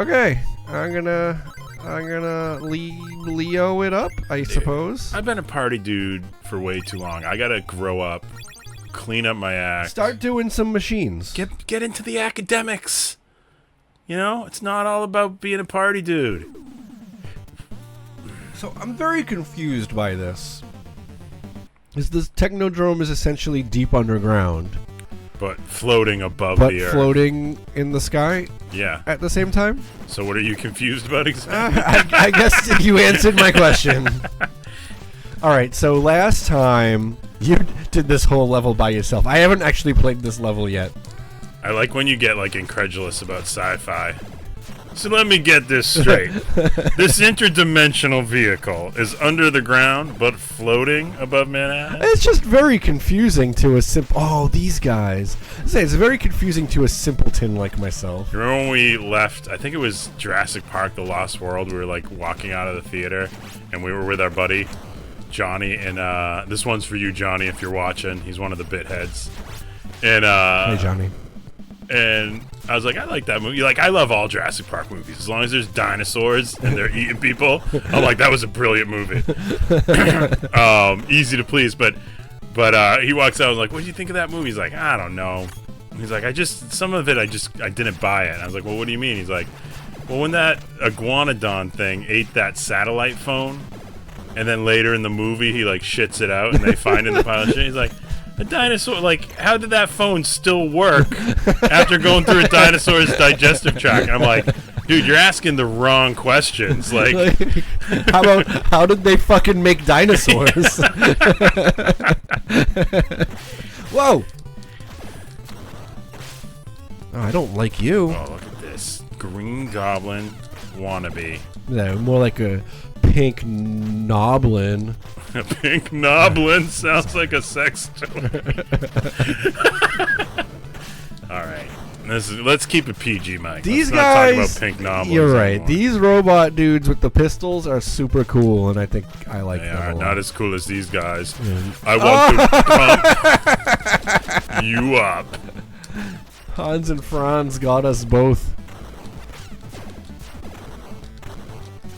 Okay, I'm gonna Leo it up, I suppose. I've been a party dude for way too long. I gotta grow up, clean up my act. Start doing some machines. Get into the academics. You know, it's not all about being a party dude. So I'm very confused by this. This Technodrome is essentially deep underground, but floating above the earth. But floating in the sky? Yeah. At the same time? So what are you confused about exactly? I guess you answered my question. Alright, so last time you did this whole level by yourself. I haven't actually played this level yet. I like when you get like incredulous about sci-fi. So let me get this straight. This interdimensional vehicle is under the ground, but floating above Manhattan? It's just very confusing to a Oh, these guys. It's very confusing to a simpleton like myself. You remember when we left, I think it was Jurassic Park, The Lost World, we were like walking out of the theater, and we were with our buddy, Johnny, and this one's for you, Johnny, if you're watching. He's one of the bit heads. And hey, Johnny. And I was like, I like that movie. Like, I love all Jurassic Park movies. As long as there's dinosaurs and they're eating people, I'm like, that was a brilliant movie. Easy to please. But he walks out and was like, what do you think of that movie? He's like, I don't know. He's like, some of it, I didn't buy it. And I was like, well, what do you mean? He's like, well, when that iguanodon thing ate that satellite phone, and then later in the movie, he like shits it out and they find in the pile of shit, he's like, a dinosaur, like, how did that phone still work after going through a dinosaur's digestive tract? And I'm like, dude, you're asking the wrong questions. Like, how did they fucking make dinosaurs? Whoa! Oh, I don't like you. Oh, look at this. Green Goblin wannabe. No, more like a pink noblin. A pink noblin sounds like a sex toy. Alright. Let's keep it PG, Mike. These let's guys, not talk about pink noblins you're right. anymore. These robot dudes with the pistols are super cool, and I think I like they them are a lot. not as cool as these guys. I want to pump you up. Hans and Franz got us both.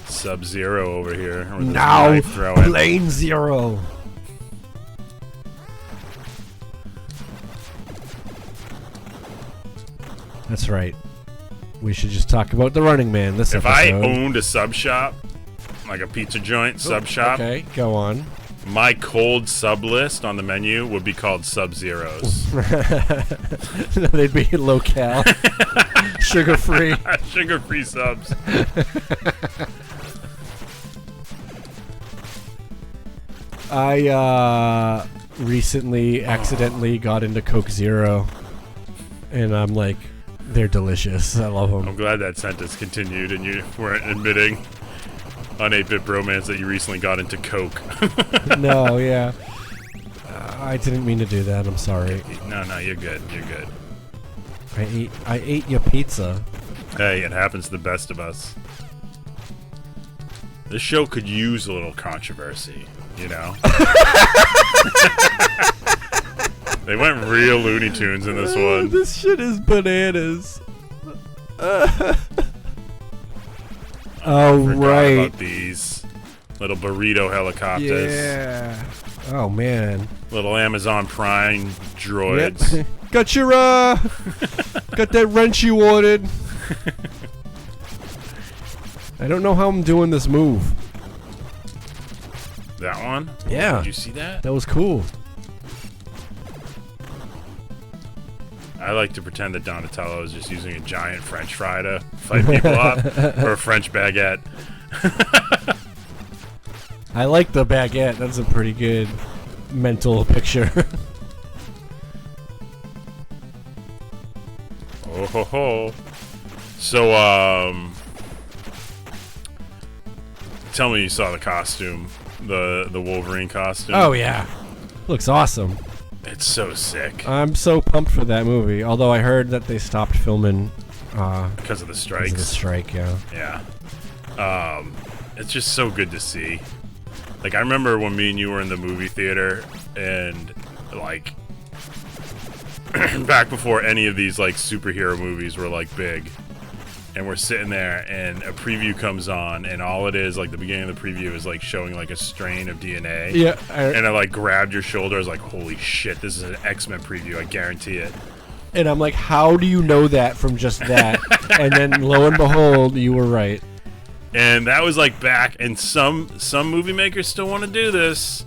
Sub-Zero over here. Now, Plane Zero. That's right. We should just talk about the Running Man this episode. If I owned a sub shop, like a pizza joint sub shop. Okay, go on. My cold sub list on the menu would be called Sub-Zeros. They'd be low-cal, sugar-free. Sugar-free subs. I recently accidentally got into Coke Zero, and I'm like, they're delicious. I love them. I'm glad that sentence continued and you weren't admitting on 8-Bit Bromance that you recently got into Coke. No, yeah. I didn't mean to do that. I'm sorry. No, you're good. You're good. I ate your pizza. Hey, it happens to the best of us. This show could use a little controversy, you know? They went real Looney Tunes in this one. This shit is bananas. Oh, right. About these little burrito helicopters. Yeah. Oh, man. Little Amazon Prime droids. Yep. Got your, got that wrench you ordered. I don't know how I'm doing this move. That one? Yeah. Did you see that? That was cool. I like to pretend that Donatello is just using a giant French fry to fight people up, or a French baguette. I like the baguette. That's a pretty good mental picture. Oh ho ho. So, tell me you saw the costume, the Wolverine costume. Oh yeah, looks awesome. It's so sick. I'm so pumped for that movie. Although I heard that they stopped filming because of the strikes. Because of the strike, yeah. Yeah. It's just so good to see. Like, I remember when me and you were in the movie theater, and like back before any of these like superhero movies were like big, and we're sitting there, and a preview comes on, and all it is, like, the beginning of the preview is, like, showing, like, a strain of DNA. Yeah. And I, like, grabbed your shoulder. I was like, holy shit, this is an X-Men preview. I guarantee it. And I'm like, how do you know that from just that? And then, lo and behold, you were right. And that was, like, back, and some movie makers still want to do this.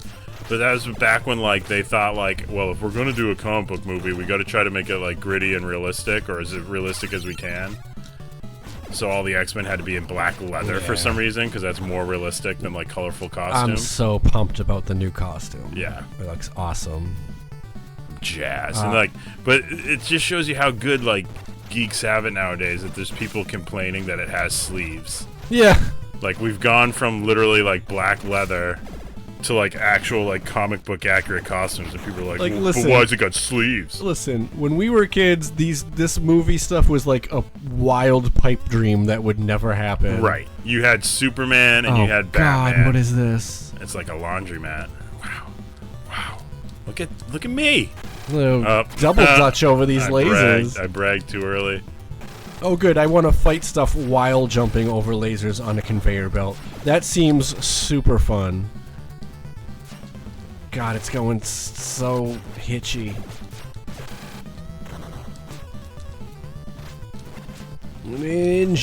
But that was back when, like, they thought, like, well, if we're going to do a comic book movie, we got to try to make it, like, gritty and realistic, or as realistic as we can. So all the X-Men had to be in black leather for some reason, because that's more realistic than, like, colorful costumes. I'm so pumped about the new costume. Yeah. It looks awesome. Jazz. And, like, but it just shows you how good, like, geeks have it nowadays, that there's people complaining that it has sleeves. Yeah. Like, we've gone from literally, like, black leather to, like, actual, like, comic book accurate costumes, and people are like, well, listen, but why's it got sleeves? Listen, when we were kids, this movie stuff was like a wild pipe dream that would never happen. Right. You had Superman and you had Batman. God, what is this? It's like a laundromat. Wow. Look at me. Double Dutch over these lasers. I bragged too early. Oh, good. I want to fight stuff while jumping over lasers on a conveyor belt. That seems super fun. God, it's going so hitchy. NGTs!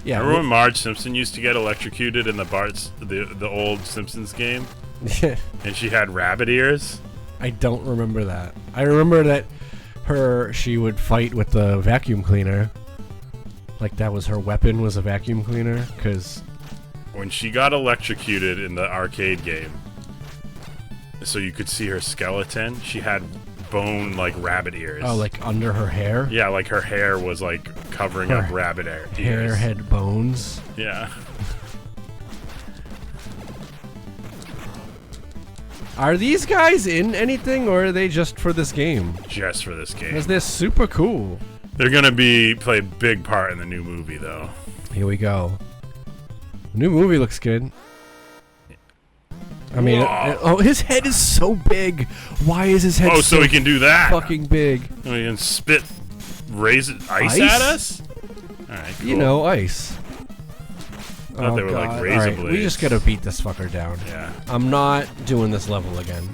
Yeah, remember when Marge Simpson used to get electrocuted in the old Simpsons game? And she had rabbit ears? I don't remember that. I remember that she would fight with the vacuum cleaner. Like that was her weapon, was a vacuum cleaner, because when she got electrocuted in the arcade game, so you could see her skeleton, she had bone, like, rabbit ears. Oh, like under her hair? Yeah, like her hair was, like, covering up rabbit ears. Hair had bones? Yeah. Are these guys in anything, or are they just for this game? Just for this game. Because they're super cool. They're gonna play a big part in the new movie, though. Here we go. The new movie looks good. I mean, his head is so big. Why is his head so he can do that? Fucking big. Oh, he can spit ice at us? Alright, cool. You know, ice. I thought they were like razor blades. We just gotta beat this fucker down. Yeah. I'm not doing this level again.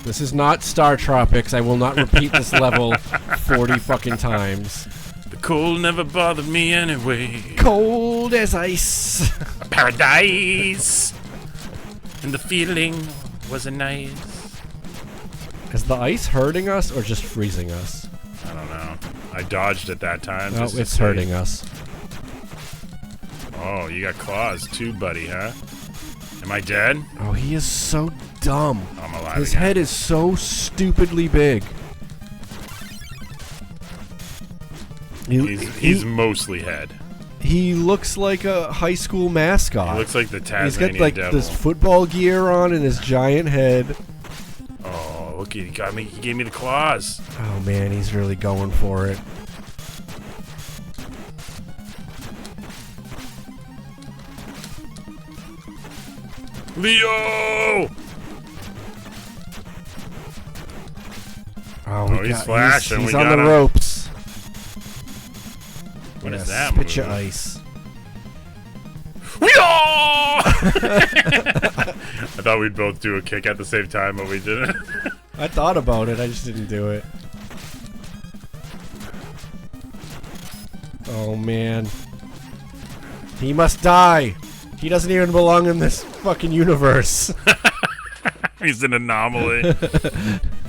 This is not Star Tropics. I will not repeat this level 40 fucking times. The cold never bothered me anyway. Cold as ice. Paradise. And the feeling was a nice. Is the ice hurting us or just freezing us? I don't know. I dodged at that time. Oh, it's hurting us. Oh, you got claws too, buddy, huh? Am I dead? Oh, he is so dumb. I'm alive. His head is so stupidly big. He's mostly head. He looks like a high school mascot. He looks like the Tasmanian He's got like devil. this football gear on and his giant head. Oh, look, he got me. He gave me the claws. Oh man, he's really going for it. Leo! Oh, he's flashing. He's on the ropes. What is that? Spit your ice. I thought we'd both do a kick at the same time, but we didn't. I thought about it. I just didn't do it. Oh man. He must die. He doesn't even belong in this fucking universe. He's an anomaly.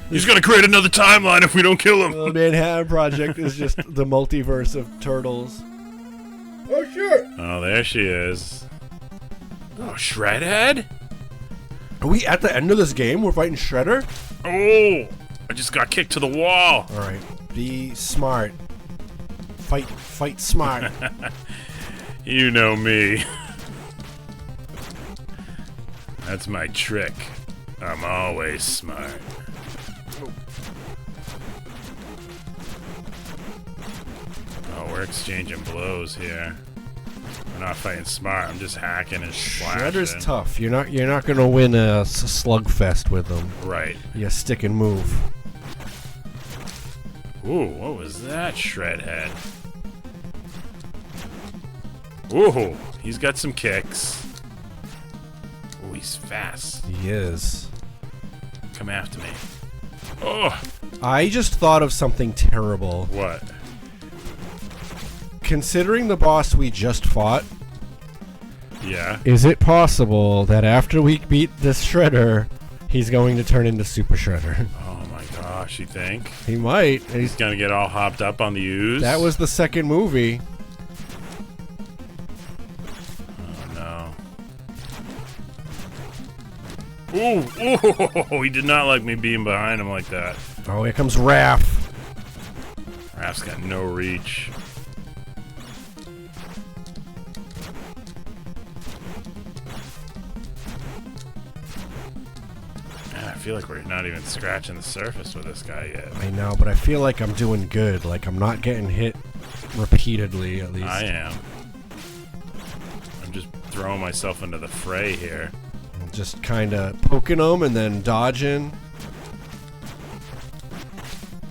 He's gonna create another timeline if we don't kill him. The Manhattan Project is just the multiverse of turtles. Oh shit! Oh, there she is. Oh, Shredhead? Are we at the end of this game? We're fighting Shredder? Oh! I just got kicked to the wall. Alright. Be smart. Fight smart. You know me. That's my trick. I'm always smart. Oh, we're exchanging blows here. I'm not fighting smart. I'm just hacking and slashing. Shredder's tough. You're not gonna win a slugfest with him. Right. You stick and move. Ooh, what was that, Shredhead? Ooh, he's got some kicks. Ooh, he's fast. He is. Come after me. Oh! I just thought of something terrible. What? Considering the boss we just fought, Yeah. is it possible that after we beat this Shredder, he's going to turn into Super Shredder? Oh my gosh, you think? He might. He's gonna get all hopped up on the ooze? That was the second movie. Oh no. Ooh, he did not like me being behind him like that. Oh, here comes Raph. Raph's got no reach. Man, I feel like we're not even scratching the surface with this guy yet. I know, but I feel like I'm doing good. Like, I'm not getting hit repeatedly, at least. I am. I'm just throwing myself into the fray here. I'm just kind of poking them and then dodging.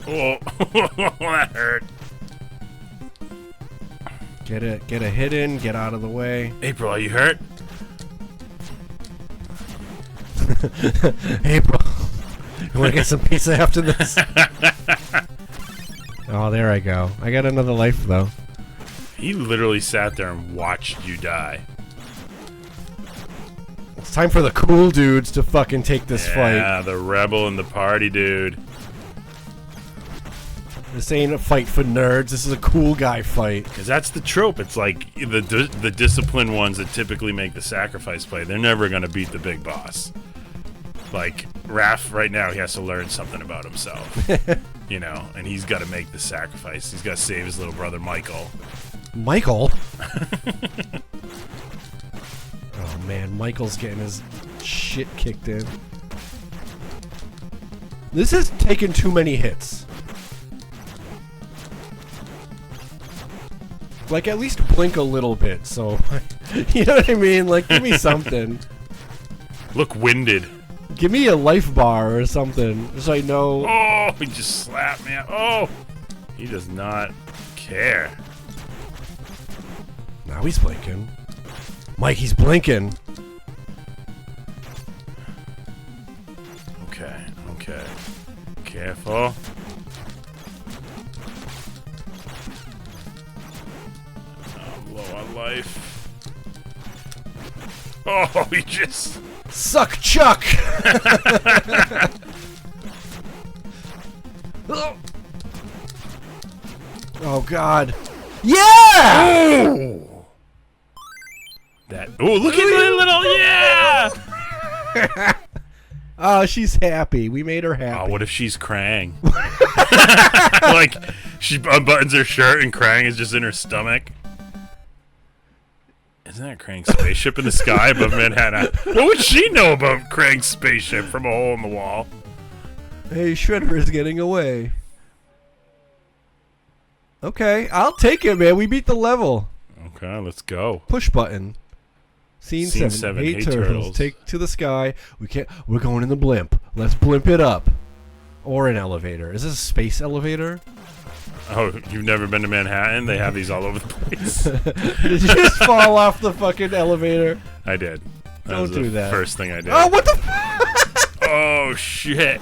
Oh, that hurt. Get a hit in, get out of the way. April, are you hurt? April, you want to get some pizza after this? Oh, there I go. I got another life, though. He literally sat there and watched you die. It's time for the cool dudes to fucking take this fight. Yeah, the rebel and the party dude. This ain't a fight for nerds. This is a cool guy fight. Because that's the trope. It's like the disciplined ones that typically make the sacrifice play. They're never going to beat the big boss. Like, Raph, right now, he has to learn something about himself. You know, and he's got to make the sacrifice. He's got to save his little brother, Michael. Michael? Oh, man. Michael's getting his shit kicked in. This has taken too many hits. Like, at least blink a little bit, so... You know what I mean? Like, give me something. Look winded. Give me a life bar or something, so I know... Oh, he just slapped me. Oh! He does not care. Now he's blinking. Mike, he's blinking. Okay, okay. Careful. I'm low on life. Oh, he just... Suck Chuck! Oh, God. Yeah! Oh! That... Oh, look at my little... Yeah! Oh, she's happy. We made her happy. Oh, what if she's Krang? Like, she unbuttons her shirt and Krang is just in her stomach. Isn't that Krang's spaceship in the sky above Manhattan? What would she know about Krang's spaceship from a hole in the wall? Hey, Shredder is getting away. Okay, I'll take it, man. We beat the level. Okay, let's go. Push button. Scene 7. 7. Hey, Hey, turtles. turtles. Take to the sky. We're going in the blimp. Let's blimp it up. Or an elevator. Is this a space elevator? Oh, you've never been to Manhattan? They have these all over the place. Did you just fall off the fucking elevator? I did. That Don't was do the that. first thing I did. Oh, what the Oh, shit.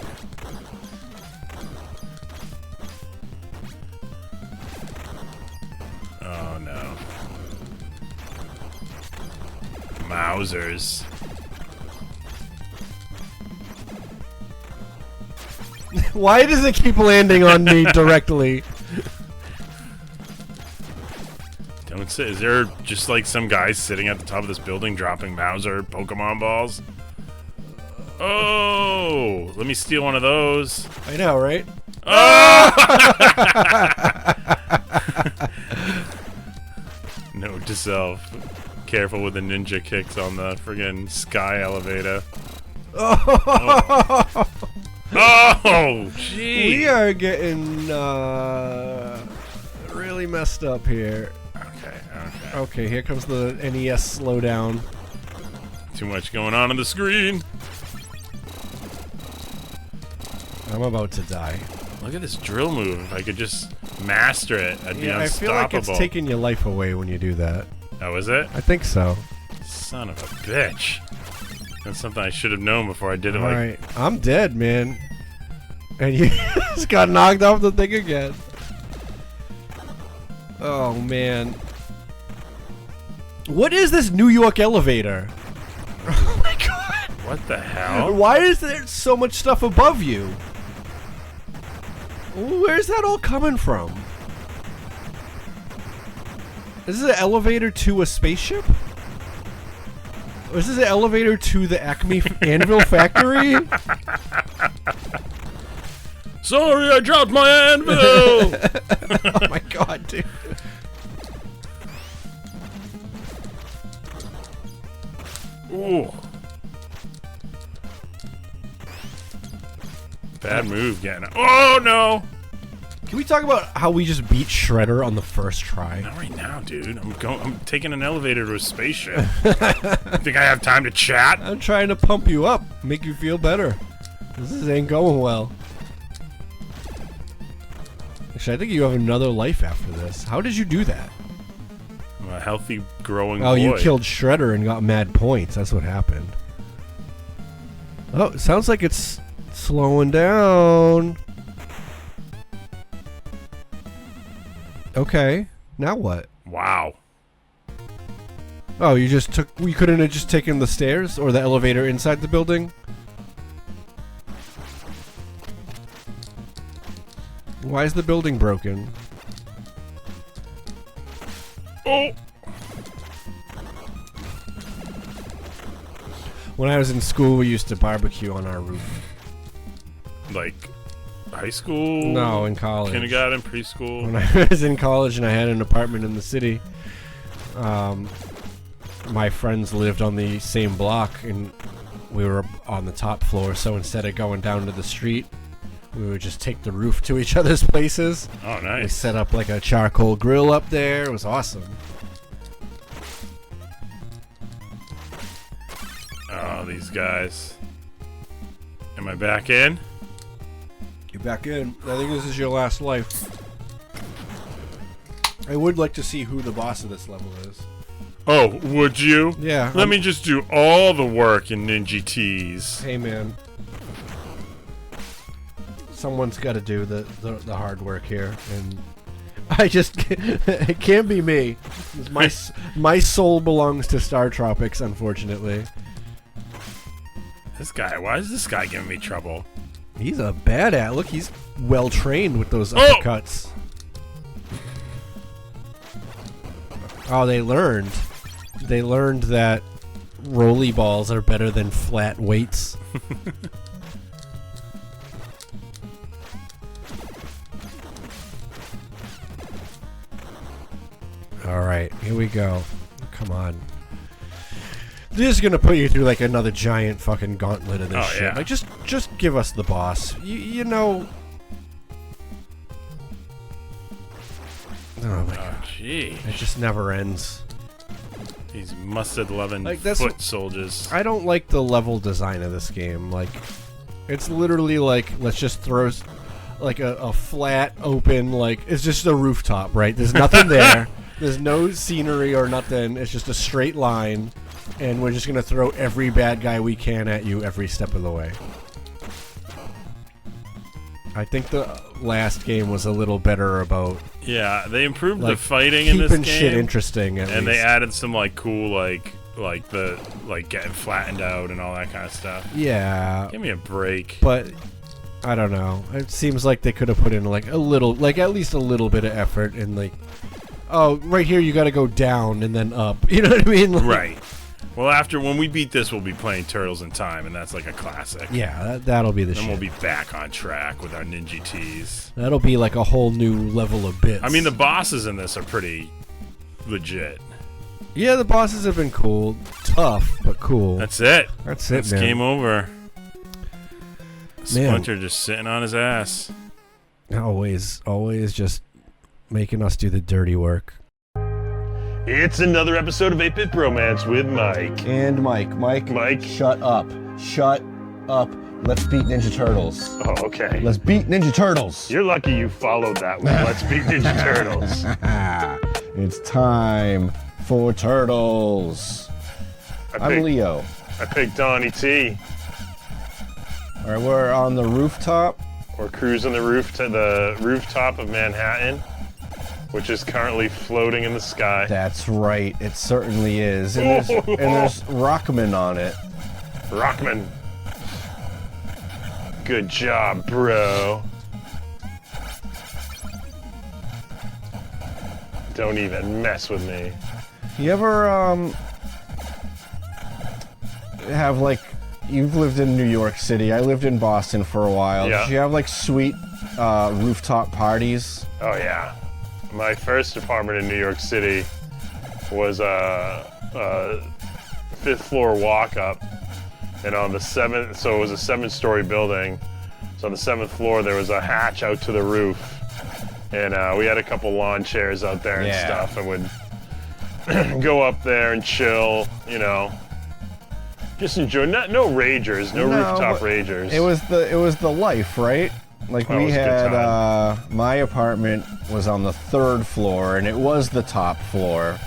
Oh, no. Mausers. Why does it keep landing on me directly? Don't say. Is there just like some guys sitting at the top of this building dropping Mauser Pokemon balls? Oh, let me steal one of those. I know, right? Oh! Note to self: careful with the ninja kicks on the friggin' sky elevator. Oh, Oh, gee. we are getting really messed up here. Okay, okay. Okay, here comes the NES slowdown. Too much going on the screen. I'm about to die. Look at this drill move. If I could just master it, I'd be Yeah, I unstoppable. feel like it's taking your life away when you do that. Oh, is it? I think so. Son of a bitch. That's something I should have known before I did it. Alright, I'm dead, man. And you just got knocked off the thing again. Oh, man. What is this New York elevator? Oh my god. What the hell? Why is there so much stuff above you? Where's that all coming from? Is this an elevator to a spaceship? Or is this an elevator to the Acme Anvil factory? Sorry, I dropped my anvil! Oh my god, dude. Ooh. Bad move getting. Oh no! Can we talk about how we just beat Shredder on the first try? Not right now, dude. I'm taking an elevator to a spaceship. Think I have time to chat? I'm trying to pump you up, make you feel better. This ain't going well. Actually, I think you have another life after this. How did you do that? I'm a healthy, growing Oh, boy. you killed Shredder and got mad points. That's what happened. Oh, it sounds like it's slowing down. Okay, now what? Wow. Oh, you just took... We couldn't have just taken the stairs or the elevator inside the building? Why is the building broken? Oh! When I was in school, we used to barbecue on our roof. Like, high school? No, in college. Kindergarten, preschool? When I was in college and I had an apartment in the city, my friends lived on the same block and we were on the top floor, so instead of going down to the street, we would just take the roof to each other's places. Oh, nice. We set up like a charcoal grill up there. It was awesome. Oh, these guys. Am I back in? You're back in. I think this is your last life. I would like to see who the boss of this level is. Oh, would you? Yeah. Let me just do all the work in Ninja T's. Hey, man. Someone's got to do the hard work here, and I just it can't be me. My soul belongs to Star Tropics, unfortunately. This guy, why is this guy giving me trouble? He's a badass. Look, he's well trained with those uppercuts. Oh, they learned. They learned that rolly balls are better than flat weights. Alright, here we go. Come on. This is gonna put you through like another giant fucking gauntlet of this shit. Yeah. Like just give us the boss. You know. Oh my god. Gee. It just never ends. These mustard-loving Like, that's foot soldiers. I don't like the level design of this game. Like, it's literally like, let's just throw like a flat open, like, it's just a rooftop, right? There's nothing there. There's no scenery or nothing. It's just a straight line. And we're just going to throw every bad guy we can at you every step of the way. I think the last game was a little better about... Yeah, they improved like, the fighting in this game. Keeping shit interesting, at and least. they added some, like, cool, like getting flattened out and all that kind of stuff. Yeah. Give me a break. But... I don't know. It seems like they could have put in, like, a little... Like, at least a little bit of effort in, like... Oh, right here you gotta go down and then up. You know what I mean? Like, Right. Well, when we beat this, we'll be playing Turtles in Time, and that's like a classic. Yeah, that'll be the Then shit. we'll be back on track with our Ninja T's. That'll be like a whole new level of bits. I mean, the bosses in this are pretty legit. Yeah, the bosses have been cool. Tough, but cool. That's it. That's it, It's man. game over. Splinter just sitting on his ass. Always just making us do the dirty work. It's another episode of 8-Bit Bromance with Mike. And Mike. Mike. Shut up. Shut up. Let's beat Ninja Turtles. Oh, okay. Let's beat Ninja Turtles. You're lucky you followed that one. Let's beat Ninja Turtles. It's time for Turtles. I'm Leo. I picked Donnie T. All right, we're on the rooftop. We're cruising the rooftop of Manhattan, which is currently floating in the sky. That's right, it certainly is. And there's Rockman on it. Rockman. Good job, bro. Don't even mess with me. You ever have like, you've lived in New York City, I lived in Boston for a while. Yeah. Did you have like sweet rooftop parties? Oh yeah. My first apartment in New York City was a 5th floor walk up, and on the 7th, so it was a 7-story building. So on the 7th floor there was a hatch out to the roof, and we had a couple lawn chairs out there and stuff, and would go up there and chill, you know. Just enjoy. No ragers, no rooftop ragers. It was the life, right? Like we had my apartment was on the 3rd floor, and it was the top floor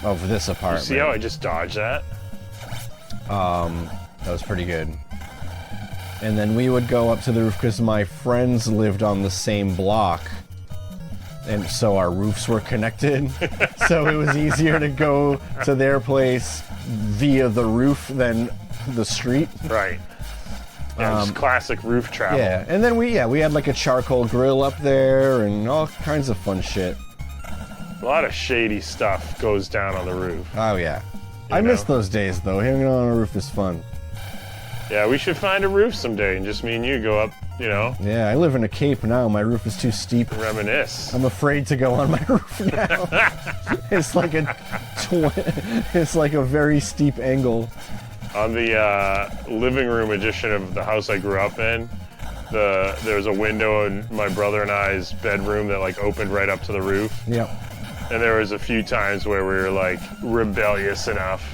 of this apartment. You see how I just dodged that? That was pretty good. And then we would go up to the roof because my friends lived on the same block, and so our roofs were connected. So it was easier to go to their place via the roof than the street. Right. Yeah, just classic roof travel. Yeah, and then we had like a charcoal grill up there and all kinds of fun shit. A lot of shady stuff goes down on the roof. Oh yeah. I miss those days though. Hanging on a roof is fun. Yeah, we should find a roof someday and just me and you go up, you know. Yeah, I live in a cape now. My roof is too steep. Reminisce. I'm afraid to go on my roof now. It's like it's like a very steep angle. On the living room edition of the house I grew up in, there's a window in my brother and I's bedroom that like opened right up to the roof. Yep. And there was a few times where we were like rebellious enough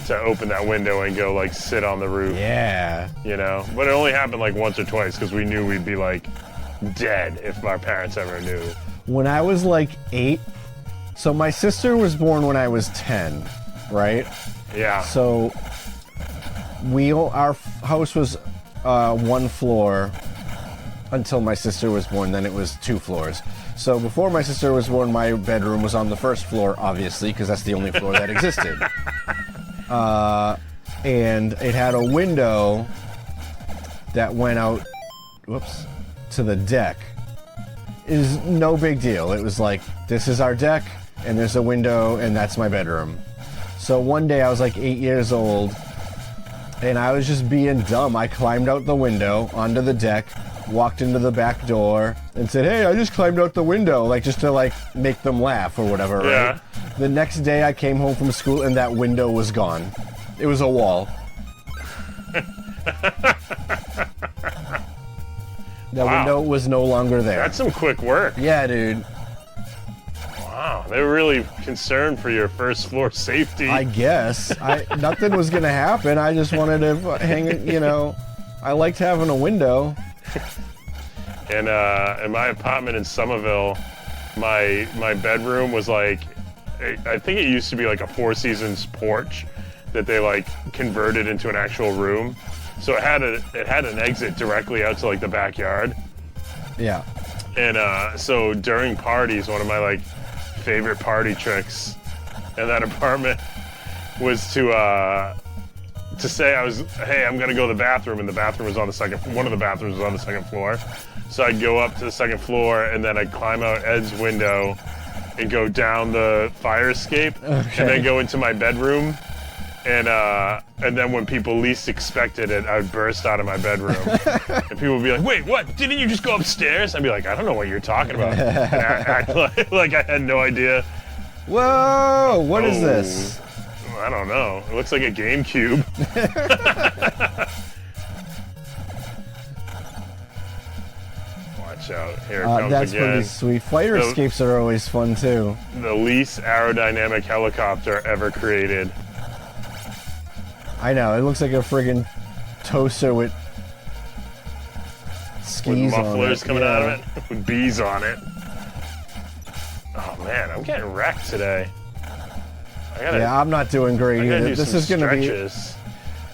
to open that window and go like sit on the roof. Yeah. You know, but it only happened like once or twice because we knew we'd be like dead if our parents ever knew. When I was like 8, so my sister was born when I was 10, right? Yeah. So our house was 1 floor until my sister was born, then it was 2 floors. So before my sister was born, my bedroom was on the 1st floor, obviously, because that's the only floor that existed. And it had a window that went out, to the deck. It was no big deal. It was like, this is our deck, and there's a window, and that's my bedroom. So one day I was like 8 years old, and I was just being dumb. I climbed out the window onto the deck, walked into the back door, and said, hey, I just climbed out the window, like just to like make them laugh or whatever, right? Yeah. The next day I came home from school and that window was gone. It was a wall. That window was no longer there. That's some quick work. Yeah, dude. Wow, they were really concerned for your 1st floor safety. I guess. Nothing was gonna happen. I just wanted to hang it, you know. I liked having a window. And in my apartment in Somerville, my bedroom was like, I think it used to be like a 4 Seasons porch that they like converted into an actual room. So it had an exit directly out to like the backyard. Yeah. And so during parties, one of my like favorite party tricks in that apartment was to say hey, I'm gonna go to the bathroom, and the bathroom was on one of the bathrooms was on the 2nd floor. So I'd go up to the 2nd floor, and then I'd climb out Ed's window and go down the fire escape, and then go into my bedroom. And then when people least expected it, I would burst out of my bedroom. And people would be like, wait, what? Didn't you just go upstairs? I'd be like, I don't know what you're talking about. And act like I had no idea. Whoa, what is this? I don't know. It looks like a GameCube. Watch out. Here it comes that's again. pretty sweet. Fire escapes are always fun too. The least aerodynamic helicopter ever created. I know, it looks like a friggin' toaster with skis With mufflers on it. coming out of it. With bees on it. Oh man, I'm getting wrecked today. Yeah, I'm not doing great I gotta either. do This some is gonna stretches.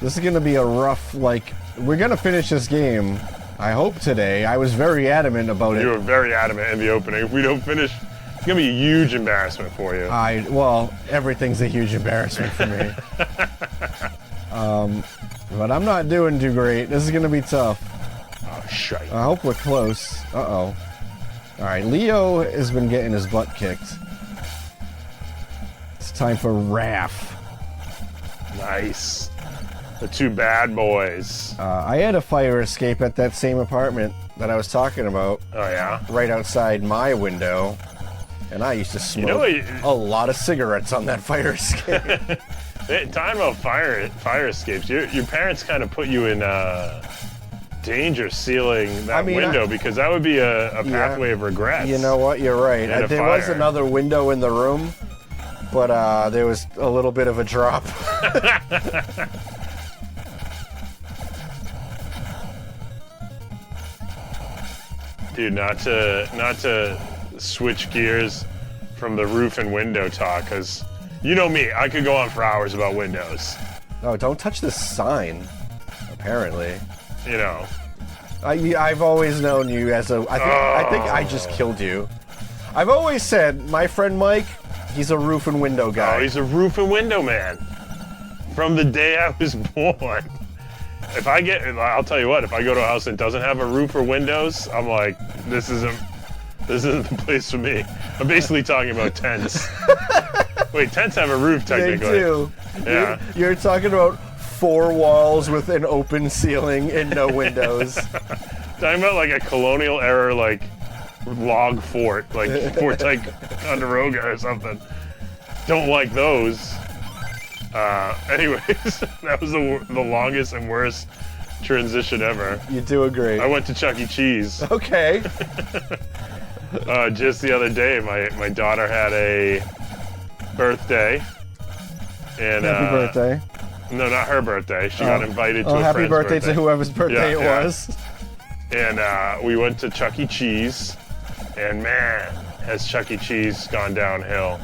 This is gonna be a rough, like, we're gonna finish this game, I hope today. I was very adamant about it. You were very adamant in the opening. If we don't finish, it's gonna be a huge embarrassment for you. Well, everything's a huge embarrassment for me. But I'm not doing too great. This is gonna be tough. Oh, shite. I hope we're close. Uh-oh. Alright, Leo has been getting his butt kicked. It's time for Raph. Nice. The two bad boys. I had a fire escape at that same apartment that I was talking about, Oh, yeah? right outside my window. And I used to smoke know what a lot of cigarettes on that fire escape. Talking about fire escapes, your parents kind of put you in danger sealing that window because that would be a pathway of regret. You know what? You're right. And a There was fire. another window in the room, but there was a little bit of a drop. Dude, not to switch gears from the roof and window talk, because you know me, I could go on for hours about windows. Oh, don't touch this sign. Apparently, You know. I've always known you as a. I think I just killed you. I've always said my friend Mike, he's a roof and window guy. Oh, he's a roof and window man. From the day I was born. I'll tell you what, if I go to a house that doesn't have a roof or windows, I'm like, this isn't the place for me. I'm basically talking about tents. Wait, tents have a roof They technically. do. Yeah. You're talking about 4 walls with an open ceiling and no windows. Talking about like a colonial era, like log fort, like Fort Ticonderoga or something. Don't like those. Anyways, that was the longest and worst transition ever. You do agree. I went to Chuck E. Cheese Okay. just the other day. My daughter had a birthday. And, Happy birthday. No, not her birthday. She got invited to a happy friend's birthday to whoever's birthday it Yeah. was. And we went to Chuck E. Cheese. And man, has Chuck E. Cheese gone downhill.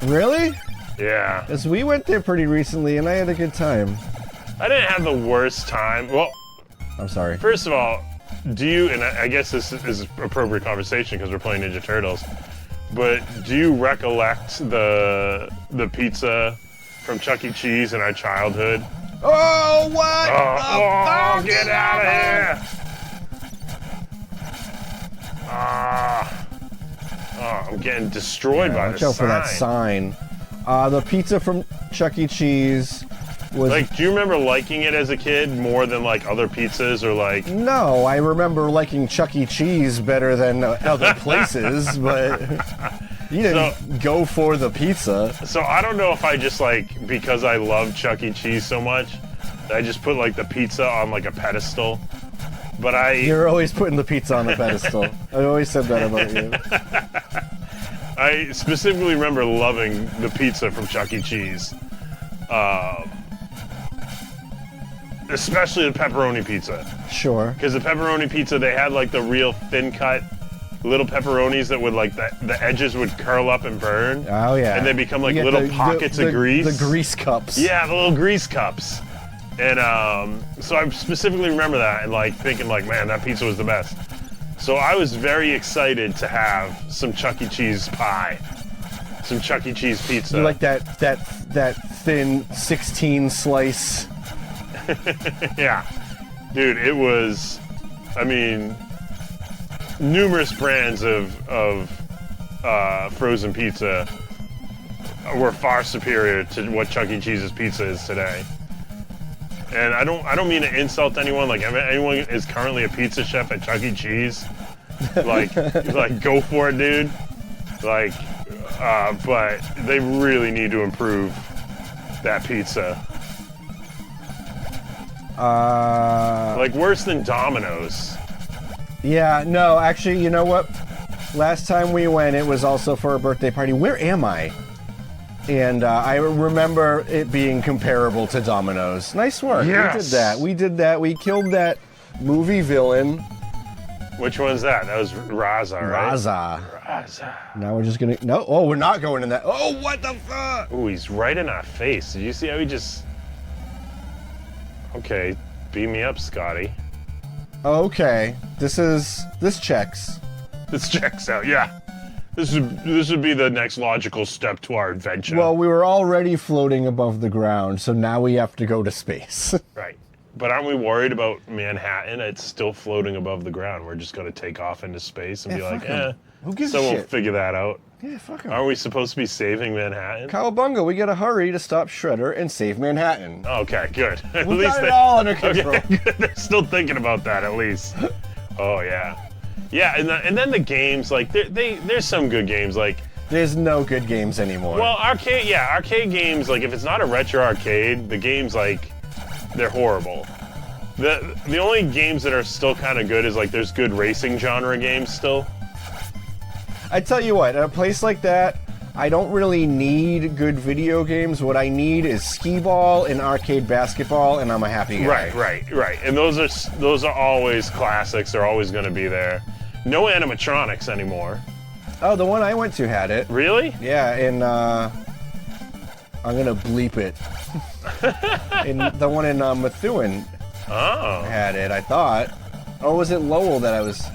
Really? Yeah. Because we went there pretty recently and I had a good time. I didn't have the worst time. Well, I'm sorry. first of all, do you, and I guess this is appropriate conversation because we're playing Ninja Turtles, but do you recollect the pizza from Chuck E. Cheese in our childhood? Oh, what? Oh, get out of here! I'm getting destroyed by Watch this out for that sign. The pizza from Chuck E. Cheese was... Like, do you remember liking it as a kid more than like other pizzas or like? No, I remember liking Chuck E. Cheese better than other places, but you didn't go for the pizza. So I don't know if I just like, because I love Chuck E. Cheese so much, that I just put like the pizza on like a pedestal. But You're always putting the pizza on the pedestal. I always said that about you. I specifically remember loving the pizza from Chuck E. Cheese. Especially the pepperoni pizza. Sure. Because the pepperoni pizza, they had like the real thin cut little pepperonis that would like, the edges would curl up and burn. Oh, yeah. And they become like You get little pockets of grease. The grease cups. Yeah, the little grease cups. And so I specifically remember that and like thinking like, man, that pizza was the best. So I was very excited to have some Chuck E. Cheese pie, some Chuck E. Cheese pizza. You like that thin 16 slice. Yeah, dude, it was. I mean, numerous brands of frozen pizza were far superior to what Chuck E. Cheese's pizza is today. And I don't mean to insult anyone. Like, if anyone is currently a pizza chef at Chuck E. Cheese, like go for it, dude. Like, but they really need to improve that pizza. Like worse than Domino's. Yeah, no, actually, you know what? Last time we went, it was also for a birthday party. Where am I? And I remember it being comparable to Domino's. Nice work. Yes. We did that. We killed that movie villain. Which one's that? That was Raza, right? Raza. Now we're just gonna... No, oh, we're not going in that. Oh, what the fuck? Ooh, he's right in our face. Did you see how he just... Okay, beam me up, Scotty. Okay, this checks. This checks out, yeah. This would be the next logical step to our adventure. Well, we were already floating above the ground, so now we have to go to space. Right. But aren't we worried about Manhattan? It's still floating above the ground. We're just going to take off into space and be like, Who gives a someone will shit? figure that out. Yeah, fuck him. Aren't we supposed to be saving Manhattan? Cowabunga, we gotta hurry to stop Shredder and save Manhattan. Okay, good. At We least got it all under control. Okay, good. They're still thinking about that at least. Oh yeah, yeah, and then the games, like there's some good games, like There's no good games anymore. well, arcade games, like if it's not a retro arcade, the games like they're horrible. The only games that are still kind of good is like there's good racing genre games still. I tell you what, at a place like that, I don't really need good video games. What I need is skee-ball and arcade basketball, and I'm a happy guy. Right. And those are always classics. They're always going to be there. No animatronics anymore. Oh, the one I went to had it. Really? Yeah, and I'm gonna bleep it. And the one in Methuen Oh. had it, I thought. Or was it Lowell that I was...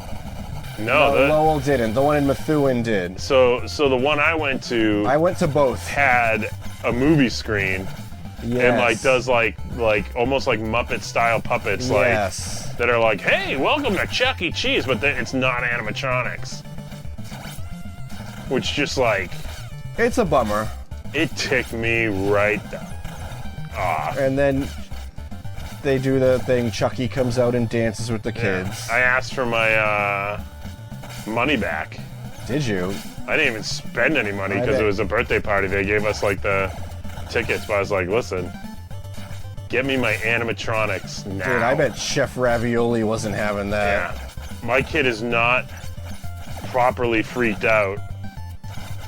No, Lowell didn't. The one in Methuen did. so the one I went to I went to both. had a movie screen Yes. and like does like almost like Muppet style puppets Yes. like that are like, hey, welcome to Chuck E. Cheese, but it's not animatronics. Which just like It's a bummer. it ticked me right off. And then they do the thing, Chucky comes out and dances with the kids. I asked for my money back. Did you? I didn't even spend any money I because bet. it was a birthday party. They gave us like the tickets, but I was like, listen, get me my animatronics now. Dude, I bet Chef Ravioli wasn't having that. Yeah. My kid is not properly freaked out.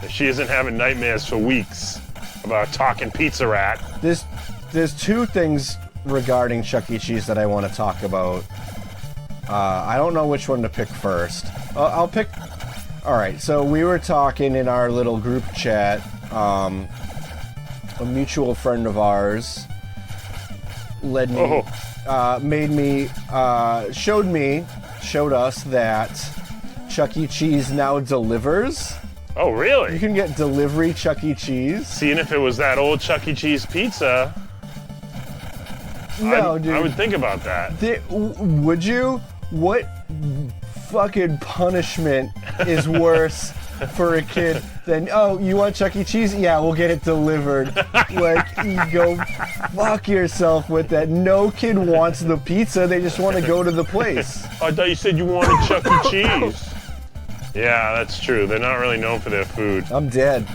She isn't having nightmares for weeks about a talking pizza rat. There's two things regarding Chuck E. Cheese that I want to talk about. I don't know which one to pick first. I'll pick... Alright, so we were talking in our little group chat. A mutual friend of ours showed us that Chuck E. Cheese now delivers. Oh, really? You can get delivery Chuck E. Cheese. Seeing if it was that old Chuck E. Cheese pizza, No, dude. I would think about that. Would you? What fucking punishment is worse for a kid than, oh, you want Chuck E. Cheese? Yeah, we'll get it delivered. Like, you go fuck yourself with that. No kid wants the pizza. They just want to go to the place. I thought you said you wanted Chuck E. Cheese. Yeah, that's true. They're not really known for their food. I'm dead.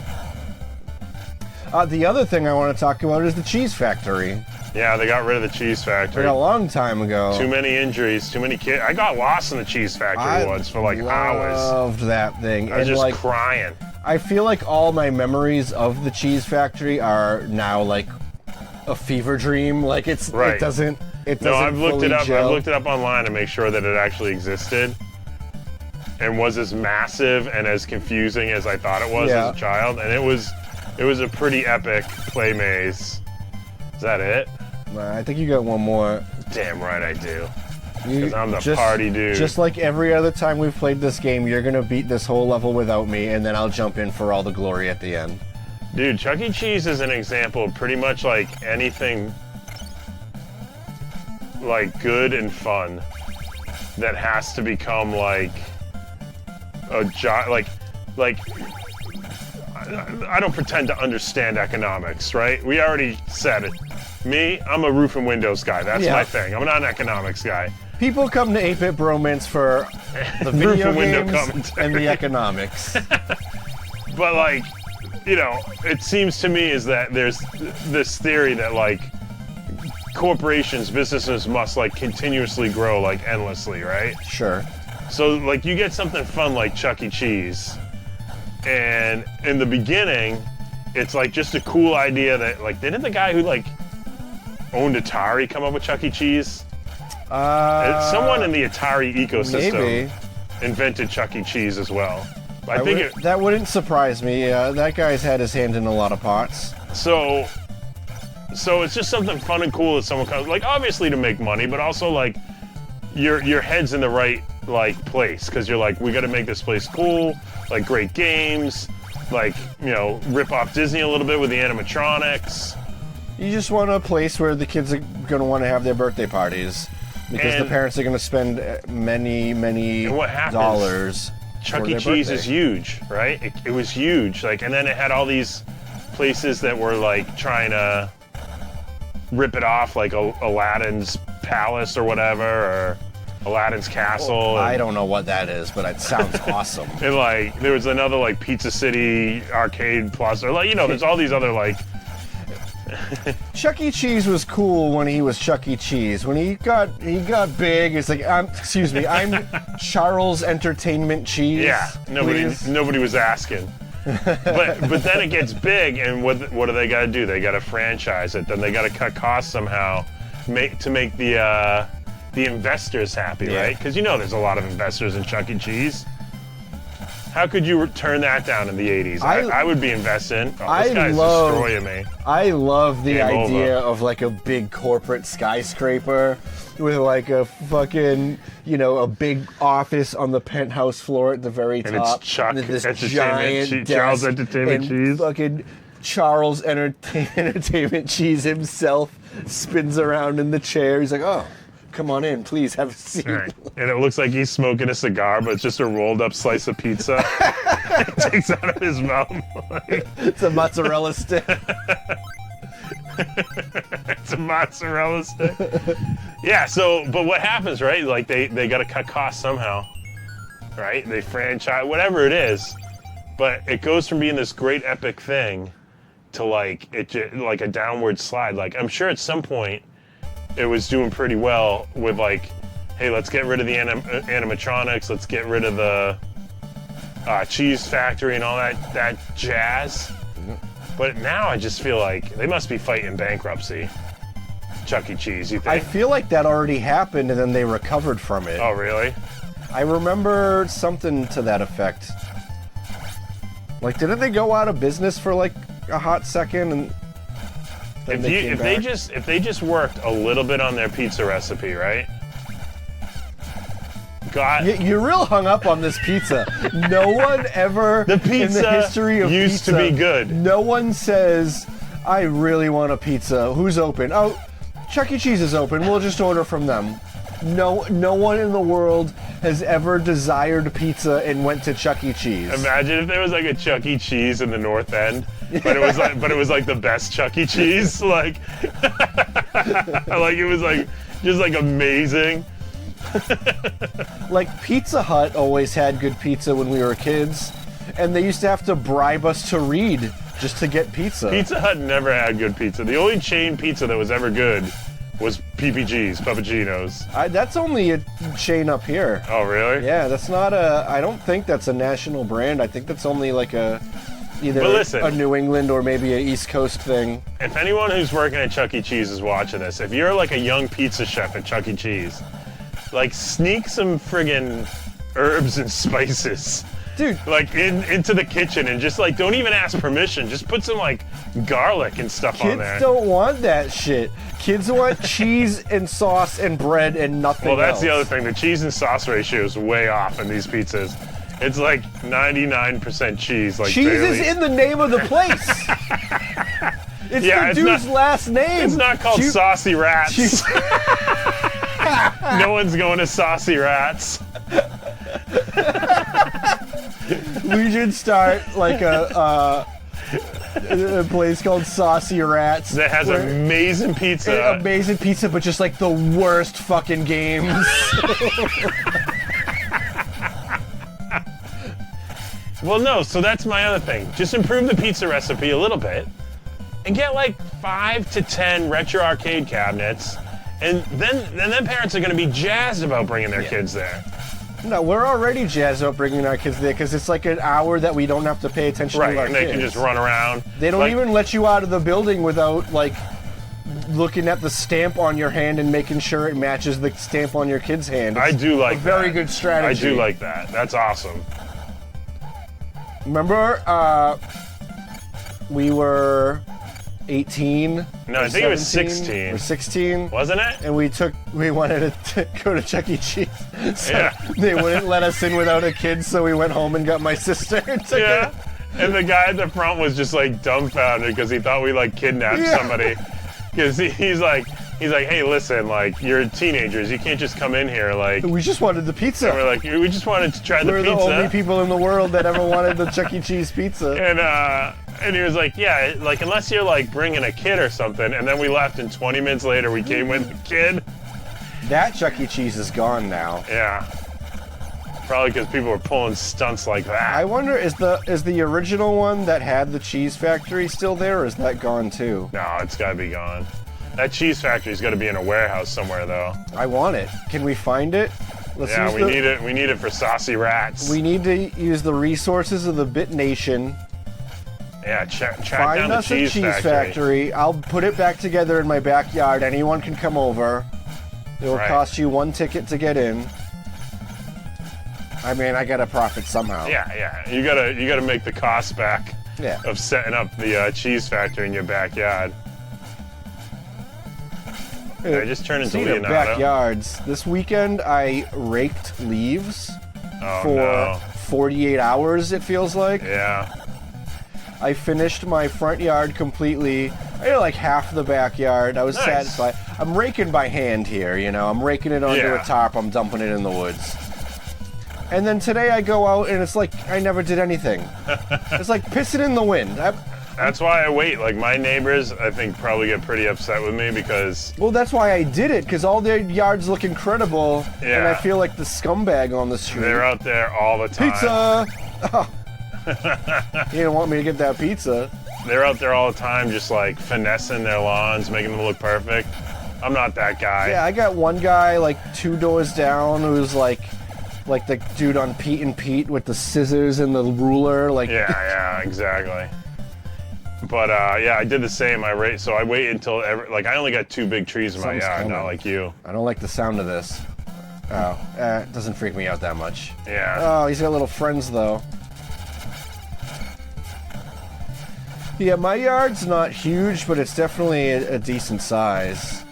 The other thing I want to talk about is the Cheese Factory. Yeah, they got rid of the Cheese Factory. Like a long time ago. Too many injuries, too many kids. I got lost in the Cheese Factory once for like hours. Loved that thing. I was And, just like, crying. I feel like all my memories of the Cheese Factory are now like a fever dream. Like it Right. doesn't. No, I've looked it fully up. gel. I've looked it up online to make sure that it actually existed and was as massive and as confusing as I thought it was Yeah. as a child. And it was a pretty epic play maze. Is that it? I think you got one more. Damn right I do. You- 'Cause I'm the party dude. Just like every other time we've played this game, you're gonna beat this whole level without me, and then I'll jump in for all the glory at the end. Dude, Chuck E. Cheese is an example of pretty much like anything like good and fun that has to become like a like I don't pretend to understand economics, right? We already said it. Me, I'm a roof and windows guy. That's Yeah. my thing. I'm not an economics guy. People come to 8-Bit Bromance for the Roof video and window games commentary. and the economics. But like, you know, it seems to me is that there's this theory that like businesses must like continuously grow like endlessly, right? Sure. So like you get something fun like Chuck E. Cheese, and in the beginning, it's like just a cool idea that like didn't the guy who like owned Atari come up with Chuck E. Cheese? Someone in the Atari ecosystem Maybe. invented Chuck E. Cheese as well. I think that wouldn't surprise me. That guy's had his hand in a lot of pots. so it's just something fun and cool that someone comes like obviously to make money, but also like your head's in the right like place because you're like we got to make this place cool, like great games, like you know rip off Disney a little bit with the animatronics. You just want a place where the kids are going to want to have their birthday parties because the And- parents are going to spend many And what happens? dollars. Chuck for E. their Cheese birthday. is huge, right? It was huge, like, and then it had all these places that were like trying to rip it off, like Aladdin's palace or whatever, or Aladdin's castle. I don't know what that is, but it sounds awesome. And like there was another like Pizza City Arcade Plus, or like you know, there's all these other like. Chuck E. Cheese was cool when he was Chuck E. Cheese. When he got big, it's like I'm Charles Entertainment Cheese. Yeah, please. nobody was asking. but then it gets big, and what do they got to do? They got to franchise it. Then they got to cut costs somehow, to make the investors happy, Yeah. right? Because you know there's a lot of investors in Chuck E. Cheese. How could you turn that down in the 80s? I would be investing. Oh, this guy's destroying me. I love the Game idea over. of like a big corporate skyscraper with like a fucking, a big office on the penthouse floor at the very And it's top. Chuck this Entertainment giant Cheese- Charles desk, Entertainment and Cheese. Fucking Charles Entertainment Cheese himself spins around in the chair. He's like, oh, come on in, please have a seat. Right. And it looks like he's smoking a cigar, but it's just a rolled up slice of pizza. It takes out of his mouth. It's a mozzarella stick. It's a mozzarella stick. Yeah, but what happens, right? Like they got to cut costs somehow, right? They franchise, whatever it is. But it goes from being this great epic thing to like like a downward slide. Like I'm sure at some point it was doing pretty well with like, hey, let's get rid of the animatronics, let's get rid of the cheese factory and all that jazz. But now I just feel like they must be fighting bankruptcy. Chuck E. Cheese, you think? I feel like that already happened and then they recovered from it. Oh, really? I remember something to that effect. Like, didn't they go out of business for like a hot second and then If they just worked a little bit on their pizza recipe, right? You're real hung up on this pizza. No one ever The pizza in the history of used to pizza, be good. No one says, I really want a pizza. Who's open? Oh, Chuck E. Cheese is open. We'll just order from them. No one in the world has ever desired pizza and went to Chuck E. Cheese. Imagine if there was like a Chuck E. Cheese in the North End, but it was like the best Chuck E. Cheese, like it was like just like amazing. Like Pizza Hut always had good pizza when we were kids, and they used to have to bribe us to read just to get pizza. Pizza Hut never had good pizza. The only chain pizza that was ever good was PPG's, Puppuccino's. That's only a chain up here. Oh, really? Yeah, that's not I don't think that's a national brand. I think that's only like either But listen. a New England or maybe a East Coast thing. If anyone who's working at Chuck E. Cheese is watching this, if you're like a young pizza chef at Chuck E. Cheese, like sneak some friggin' herbs and spices. Dude, Like into the kitchen and just like don't even ask permission. Just put some like garlic and stuff on kids there. don't want that shit. Kids want cheese and sauce and bread and nothing Well, that's else. the other thing. The cheese and sauce ratio is way off in these pizzas. It's like 99% cheese. Like Cheese barely. is in the name of the place. It's Yeah, the it's dude's not- last name. It's not called Chew- Saucy Rats. Cheese- No one's going to Saucy Rats. We should start like a place called Saucy Rats. That has where- amazing pizza. amazing pizza, but just like the worst fucking games. Well, no, so that's my other thing. Just improve the pizza recipe a little bit and get like 5 to 10 retro arcade cabinets. And then parents are going to be jazzed about bringing their kids there. No, we're already jazzed about bringing our kids there because it's like an hour that we don't have to pay attention Right, to our and they kids. can just run around. They don't Like, even let you out of the building without like looking at the stamp on your hand and making sure it matches the stamp on your kid's hand. I do like a very that. good strategy. I do like that. That's awesome. Remember, we were 18. No, or I think it was 17, 16. Or 16. Wasn't it? And we wanted to go to Chuck E. Cheese. So Yeah. they wouldn't let us in without a kid, so we went home and got my sister and took Yeah. her. And the guy at the front was just like dumbfounded because he thought we like kidnapped Yeah. somebody. Because he's like, hey, listen, like you're teenagers, you can't just come in here like. We just wanted the pizza. We're like, we just wanted to try the We're pizza. the only people in the world that ever wanted the Chuck E. Cheese pizza. And he was like, yeah, like unless you're like bringing a kid or something. And then we left, and 20 minutes later we came with the kid. That Chuck E. Cheese is gone now. Yeah. Probably because people were pulling stunts like that. I wonder, is the original one that had the cheese factory still there, or is that gone too? No, it's got to be gone. That cheese factory's got to be in a warehouse somewhere, though. I want it. Can we find it? Let's Yeah, use we need it. We need it for saucy rats. We need to use the resources of the Bit Nation. Yeah, track Find down the us cheese, a cheese factory. I'll put it back together in my backyard. Anyone can come over. It will Right. cost you 1 ticket to get in. I mean, I gotta profit somehow. Yeah. You gotta make the cost back Yeah. of setting up the cheese factory in your backyard. Did I just turn into Speaking of Leonardo? backyards, this weekend I raked leaves Oh, for no. 48 hours, it feels like. Yeah. I finished my front yard completely. I did like half the backyard. I was Nice. satisfied. I'm raking by hand here, you know. I'm raking it onto Yeah. a tarp. I'm dumping it in the woods. And then today I go out and it's like I never did anything. It's like pissing in the wind. That's why I wait. Like my neighbors, I think probably get pretty upset with me because Well, that's why I did it, because all their yards look incredible, and Yeah. I feel like the scumbag on the street. they're out there all the time. Pizza! Oh. You didn't want me to get that pizza. They're out there all the time, just like finessing their lawns, making them look perfect. I'm not that guy. Yeah, I got one guy like 2 doors down who's like the dude on Pete and Pete with the scissors and the ruler. Like, Yeah, exactly. But yeah, I did the same. I wait until I only got 2 big trees in my Something's yard, coming. not like you. I don't like the sound of this. Oh, it doesn't freak me out that much. Yeah. Oh, he's got little friends though. Yeah, my yard's not huge, but it's definitely a decent size.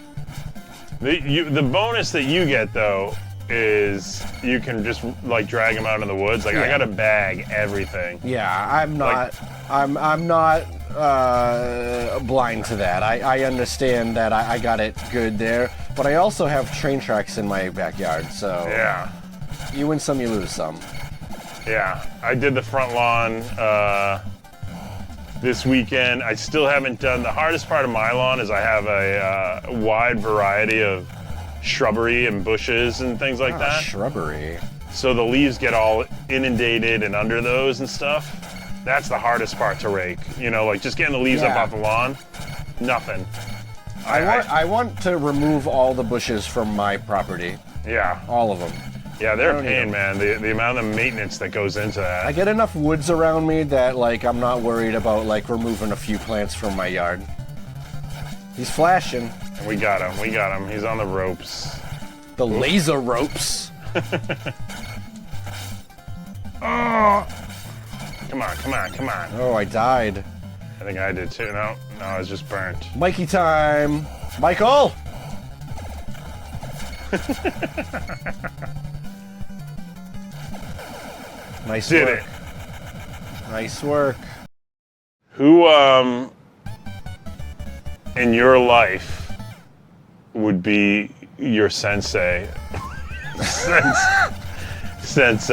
The bonus that you get though is you can just like drag them out in the woods. Like I Yeah. got to bag everything. Yeah, I'm not. Like- I'm not blind to that. I understand that I got it good there, but I also have train tracks in my backyard. So Yeah. you win some, you lose some. Yeah, I did the front lawn this weekend. I still haven't done the hardest part of my lawn. Is I have a wide variety of shrubbery and bushes and things like that. Shrubbery. So the leaves get all inundated and under those and stuff. That's the hardest part to rake. You know, like just getting the leaves up Yeah. off the lawn. Nothing. I want to remove all the bushes from my property. Yeah, All of them. yeah, they're I a don't pain, need man. The amount of maintenance that goes into that. I get enough woods around me that like I'm not worried about like removing a few plants from my yard. He's flashing. We got him. We got him. He's on the ropes. The laser ropes. Come on, come on, come on. Oh, I died. I think I did too. No, I was just burnt. Mikey time. Michael! Nice Did work. it. Nice work. Who, in your life would be your sensei since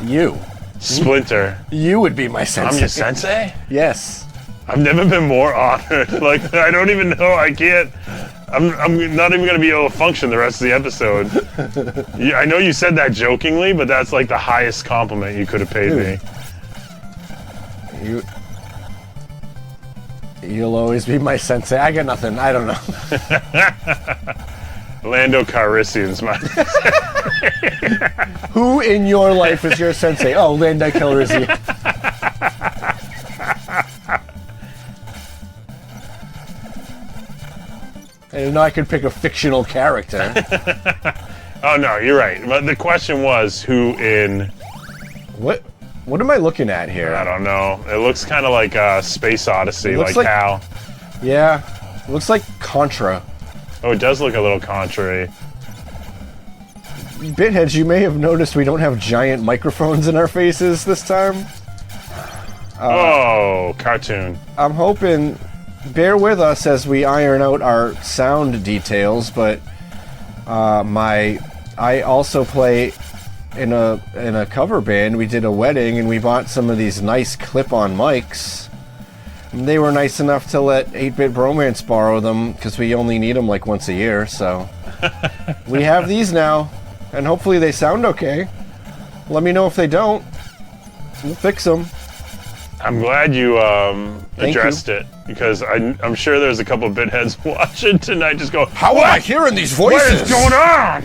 You. Splinter? You would be my sensei. I'm your sensei? Yes. I've never been more honored. Like, I don't even know. I can't. I'm not even going to be able to function the rest of the episode. I know you said that jokingly, but that's like the highest compliment you could have paid me. You'll always be my sensei. I got nothing. I don't know. Lando Calrissian's my Who in your life is your sensei? Oh, Bandai Calrissian. I didn't know I could pick a fictional character. Oh no, you're right. But the question was who in. What am I looking at here? I don't know. It looks kind of like Space Odyssey, looks like like- Hal. Yeah, it looks like Contra. Oh, it does look a little contrary. Bitheads, you may have noticed we don't have giant microphones in our faces this time. Oh, cartoon. I'm hoping, bear with us as we iron out our sound details, but I also play in a cover band. We did a wedding and we bought some of these nice clip-on mics. And they were nice enough to let 8-Bit Bromance borrow them because we only need them like once a year, so we have these now, and hopefully they sound okay. Let me know if they don't. We'll fix them. I'm glad you Thank addressed it because I'm sure there's a couple bitheads watching tonight just go, How am I hearing these voices? what is going on?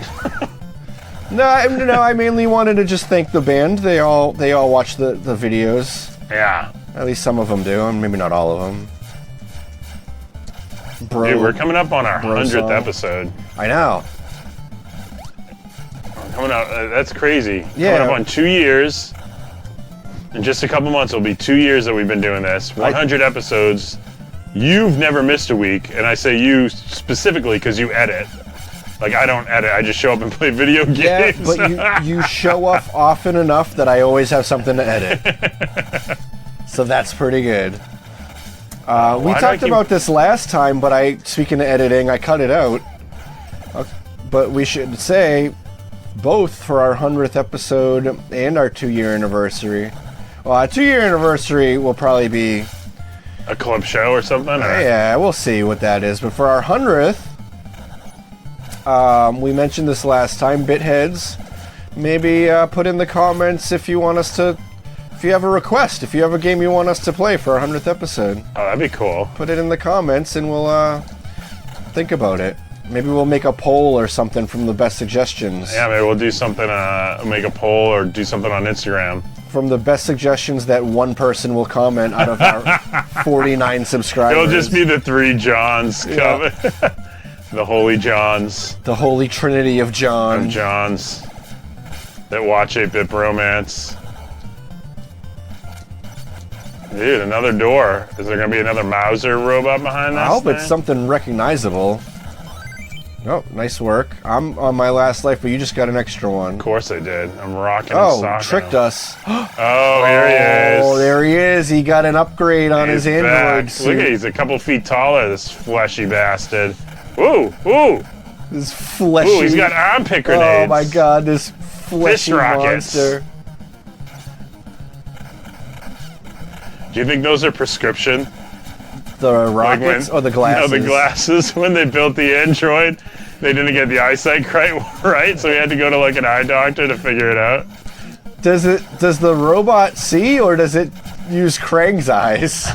No, I mainly wanted to just thank the band. They all watch the videos. Yeah. At least some of them do, and maybe not all of them. Bro, Dude, we're coming up on our Bro 100th song. episode. I know. Coming up, that's crazy. Yeah. Coming up on 2 years. In just a couple months, it'll be 2 years that we've been doing this. 100 episodes. You've never missed a week, and I say you specifically because you edit. Like, I don't edit, I just show up and play video games. Yeah, but you show up often enough that I always have something to edit. So that's pretty good. We Why do I talked keep- about this last time, but speaking of editing, I cut it out. But we should say, both for our 100th episode and our 2-year anniversary. Well, our 2-year anniversary will probably be... A club show or something? Or? Yeah, we'll see what that is. But for our 100th, we mentioned this last time, Bitheads, maybe put in the comments if you want us to... If you have a request, if you have a game you want us to play for our 100th episode, Oh, that'd be cool. put it in the comments and we'll think about it. Maybe we'll make a poll or something from the best suggestions. Yeah, maybe we'll do something, make a poll or do something on Instagram. From the best suggestions that one person will comment out of our 49 subscribers. It'll just be the 3 Johns Yeah. coming. The Holy Johns. the Holy Trinity of John. Johns that watch 8-Bit Bromance. Dude, another door. Is there gonna be another Mauser robot behind I us? hope it's something recognizable. Oh, nice work. I'm on my last life, but you just got an extra one. Of course I did. I'm rocking. Oh, tricked us. Oh, here he is. Oh, there he is. He got an upgrade on He's his Android back. suit. Look at, he's a couple feet taller. This fleshy bastard. Ooh, ooh, This fleshy. ooh! He's got arm pick grenades. Oh my god, this fleshy rockets. monster. Do you think those are prescription? The Like rockets or the glasses? No, the glasses. When they built the Android, they didn't get the eyesight quite right, so we had to go to like an eye doctor to figure it out. Does the robot see or does it use Krang's eyes?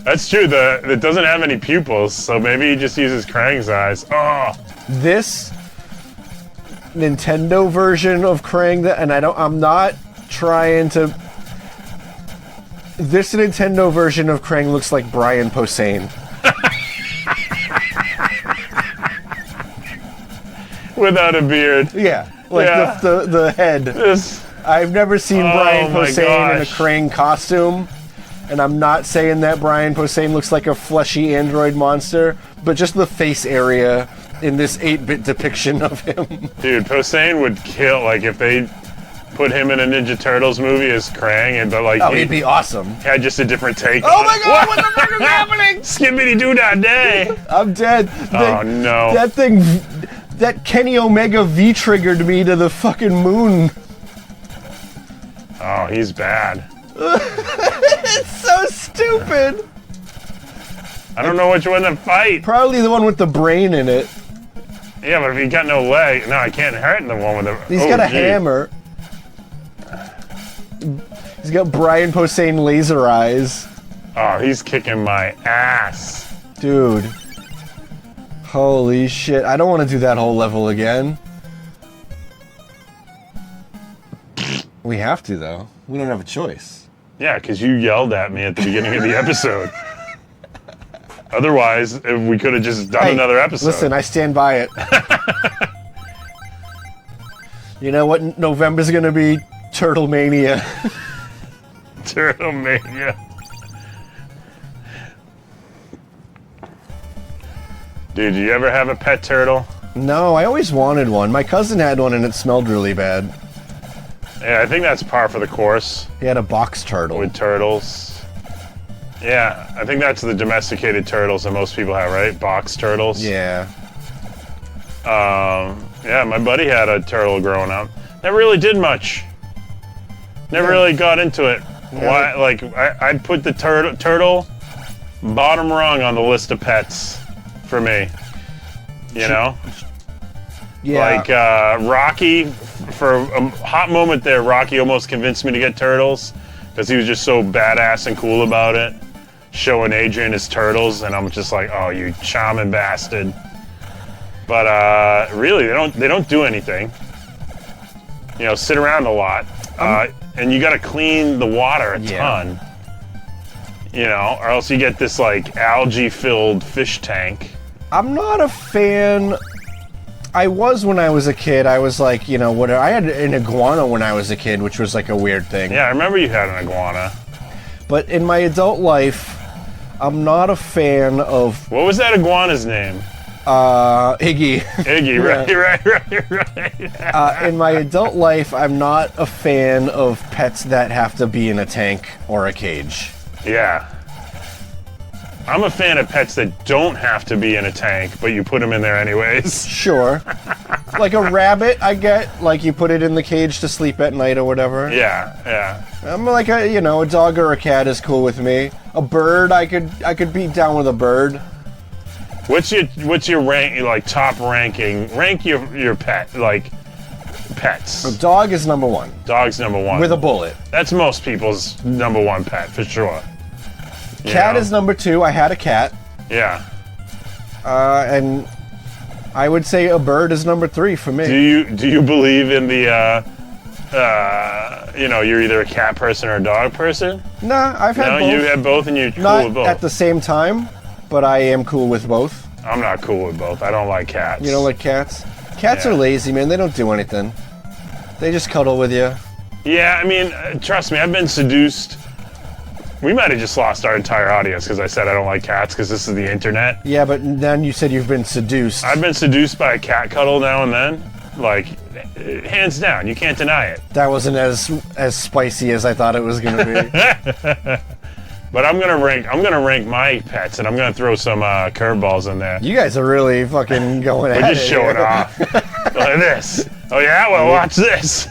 That's true. It doesn't have any pupils, so maybe he just uses Krang's eyes. Oh, This Nintendo version of Krang I'm not trying to. This Nintendo version of Krang looks like Brian Posehn. without a beard. Yeah, like Yeah. the head. This. I've never seen Oh Brian my Posehn in a gosh. Krang costume, and I'm not saying that Brian Posehn looks like a fleshy android monster, but just the face area in this 8-bit depiction of him. Dude, Posehn would kill, like, if they put him in a Ninja Turtles movie as Krang, and but like Oh, he he'd be awesome. had just a different take. Oh on my it. god, what the fuck is happening? Skibbity doo dah day. I'm dead. Oh no. That thing, that Kenny Omega V-triggered me to the fucking moon. Oh, he's bad. It's so stupid. I don't know which one to fight. Probably the one with the brain in it. Yeah, but if he got no leg, no, I can't hurt the one with the. He's oh, got a gee. hammer. He's got Brian Posehn laser eyes. Oh, he's kicking my ass. Dude. Holy shit. I don't want to do that whole level again. We have to, though. We don't have a choice. Yeah, because you yelled at me at the beginning of the episode. Otherwise, we could have just done another episode. Listen, I stand by it. You know what November's going to be? Turtle Mania. Turtle Mania. Dude, you ever have a pet turtle? No, I always wanted one. My cousin had one and it smelled really bad. Yeah, I think that's par for the course He had a box turtle. with turtles. Yeah, I think that's the domesticated turtles that most people have, right? Box turtles. Yeah. Yeah, my buddy had a turtle growing up. Never really did much. Never really got into it. Why? Like, I'd put the turtle bottom rung on the list of pets for me. You know? Yeah. Like, Rocky, for a hot moment there, Rocky almost convinced me to get turtles because he was just so badass and cool about it. Showing Adrian his turtles, and I'm just like, oh, you charming bastard. But really, they don't do anything. You know, sit around a lot, and you got to clean the water a ton. You know, or else you get this like algae-filled fish tank. I'm not a fan. I was when I was a kid. I was like, you know, whatever. I had an iguana when I was a kid, which was like a weird thing. Yeah, I remember you had an iguana. But in my adult life, I'm not a fan of What was that iguana's name? Iggy. Iggy, right. In my adult life, I'm not a fan of pets that have to be in a tank or a cage. Yeah. I'm a fan of pets that don't have to be in a tank, but you put them in there anyways. Sure. Like a rabbit, I get. Like you put it in the cage to sleep at night or whatever. Yeah. I'm like a dog or a cat is cool with me. A bird, I could be down with a bird. What's your rank, like top ranking? Rank your pet, like pets. A dog is number one. Dog's number one. With a bullet. That's most people's number one pet, for sure. Cat is number two. I had a cat. Yeah. And I would say a bird is number three for me. Do you believe in the you're either a cat person or a dog person? Nah, I've had both. No, you had both and you're cool Not with both. at the same time, but I am cool with both. I'm not cool with both. I don't like cats. You don't like cats? Cats Yeah. are lazy, man. They don't do anything. They just cuddle with you. Yeah, I mean, trust me, I've been seduced. We might have just lost our entire audience because I said I don't like cats because this is the internet. Yeah, but then you said you've been seduced. I've been seduced by a cat cuddle now and then. Like, hands down, you can't deny it. That wasn't as spicy as I thought it was gonna be. But I'm gonna rank my pets, and I'm gonna throw some curveballs in there. You guys are really fucking going at it. We're just showing here. off. Look at this. Oh yeah, well watch this.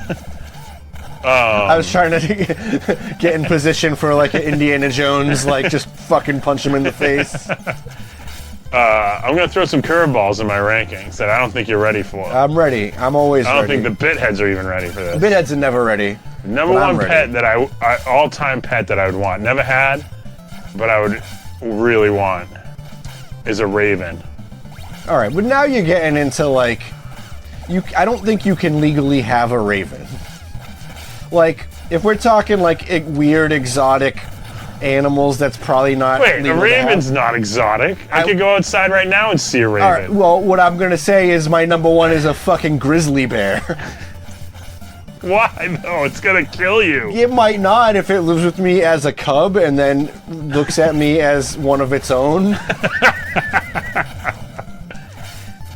I was trying to get in position for like an Indiana Jones, like just fucking punch him in the face. I'm gonna throw some curveballs in my rankings that I don't think you're ready for. I'm ready. I'm always ready. I don't think the bit heads are even ready for this. Bitheads are never ready. Number but I'm one ready. pet that I all-time pet that I would want, never had, but I would really want, is a raven. All right, but now you're getting into like, I don't think you can legally have a raven. Like, if we're talking like weird exotic animals, that's probably not. Wait, a legal to raven's have. not exotic. I could go outside right now and see a raven. All right, well, what I'm gonna say is my number one is a fucking grizzly bear. Why? No, it's gonna kill you. It might not if it lives with me as a cub and then looks at me as one of its own.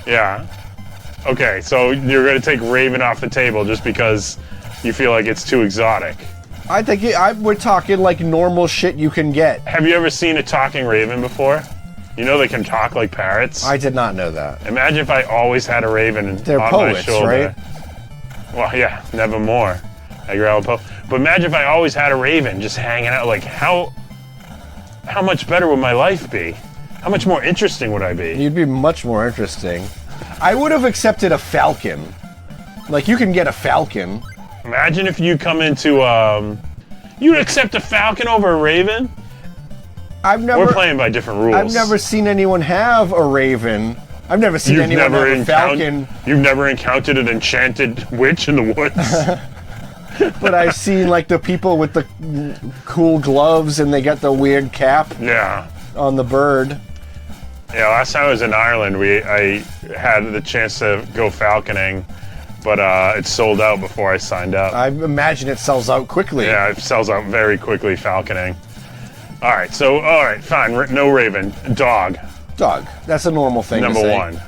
Yeah. Okay, so you're gonna take raven off the table just because you feel like it's too exotic. I think we're talking like normal shit you can get. Have you ever seen a talking raven before? You know they can talk like parrots? I did not know that. Imagine if I always had a raven They're on poets, my shoulder. right? Well, yeah, nevermore. Edgar Allan Poe. But imagine if I always had a raven just hanging out. Like, how much better would my life be? How much more interesting would I be? You'd be much more interesting. I would have accepted a falcon. Like, you can get a falcon. Imagine if you come into, you'd accept a falcon over a raven? We're playing by different rules. I've never seen anyone have a raven. I've never seen anyone have a falcon. You've never encountered an enchanted witch in the woods? but I've seen like the people with the cool gloves and they got the weird cap Yeah. on the bird. Yeah, last time I was in Ireland, I had the chance to go falconing, but it sold out before I signed up. I imagine it sells out quickly. Yeah, it sells out very quickly, falconing. All right, fine. No raven. Dog, Dog. That's a normal thing to number say. 1.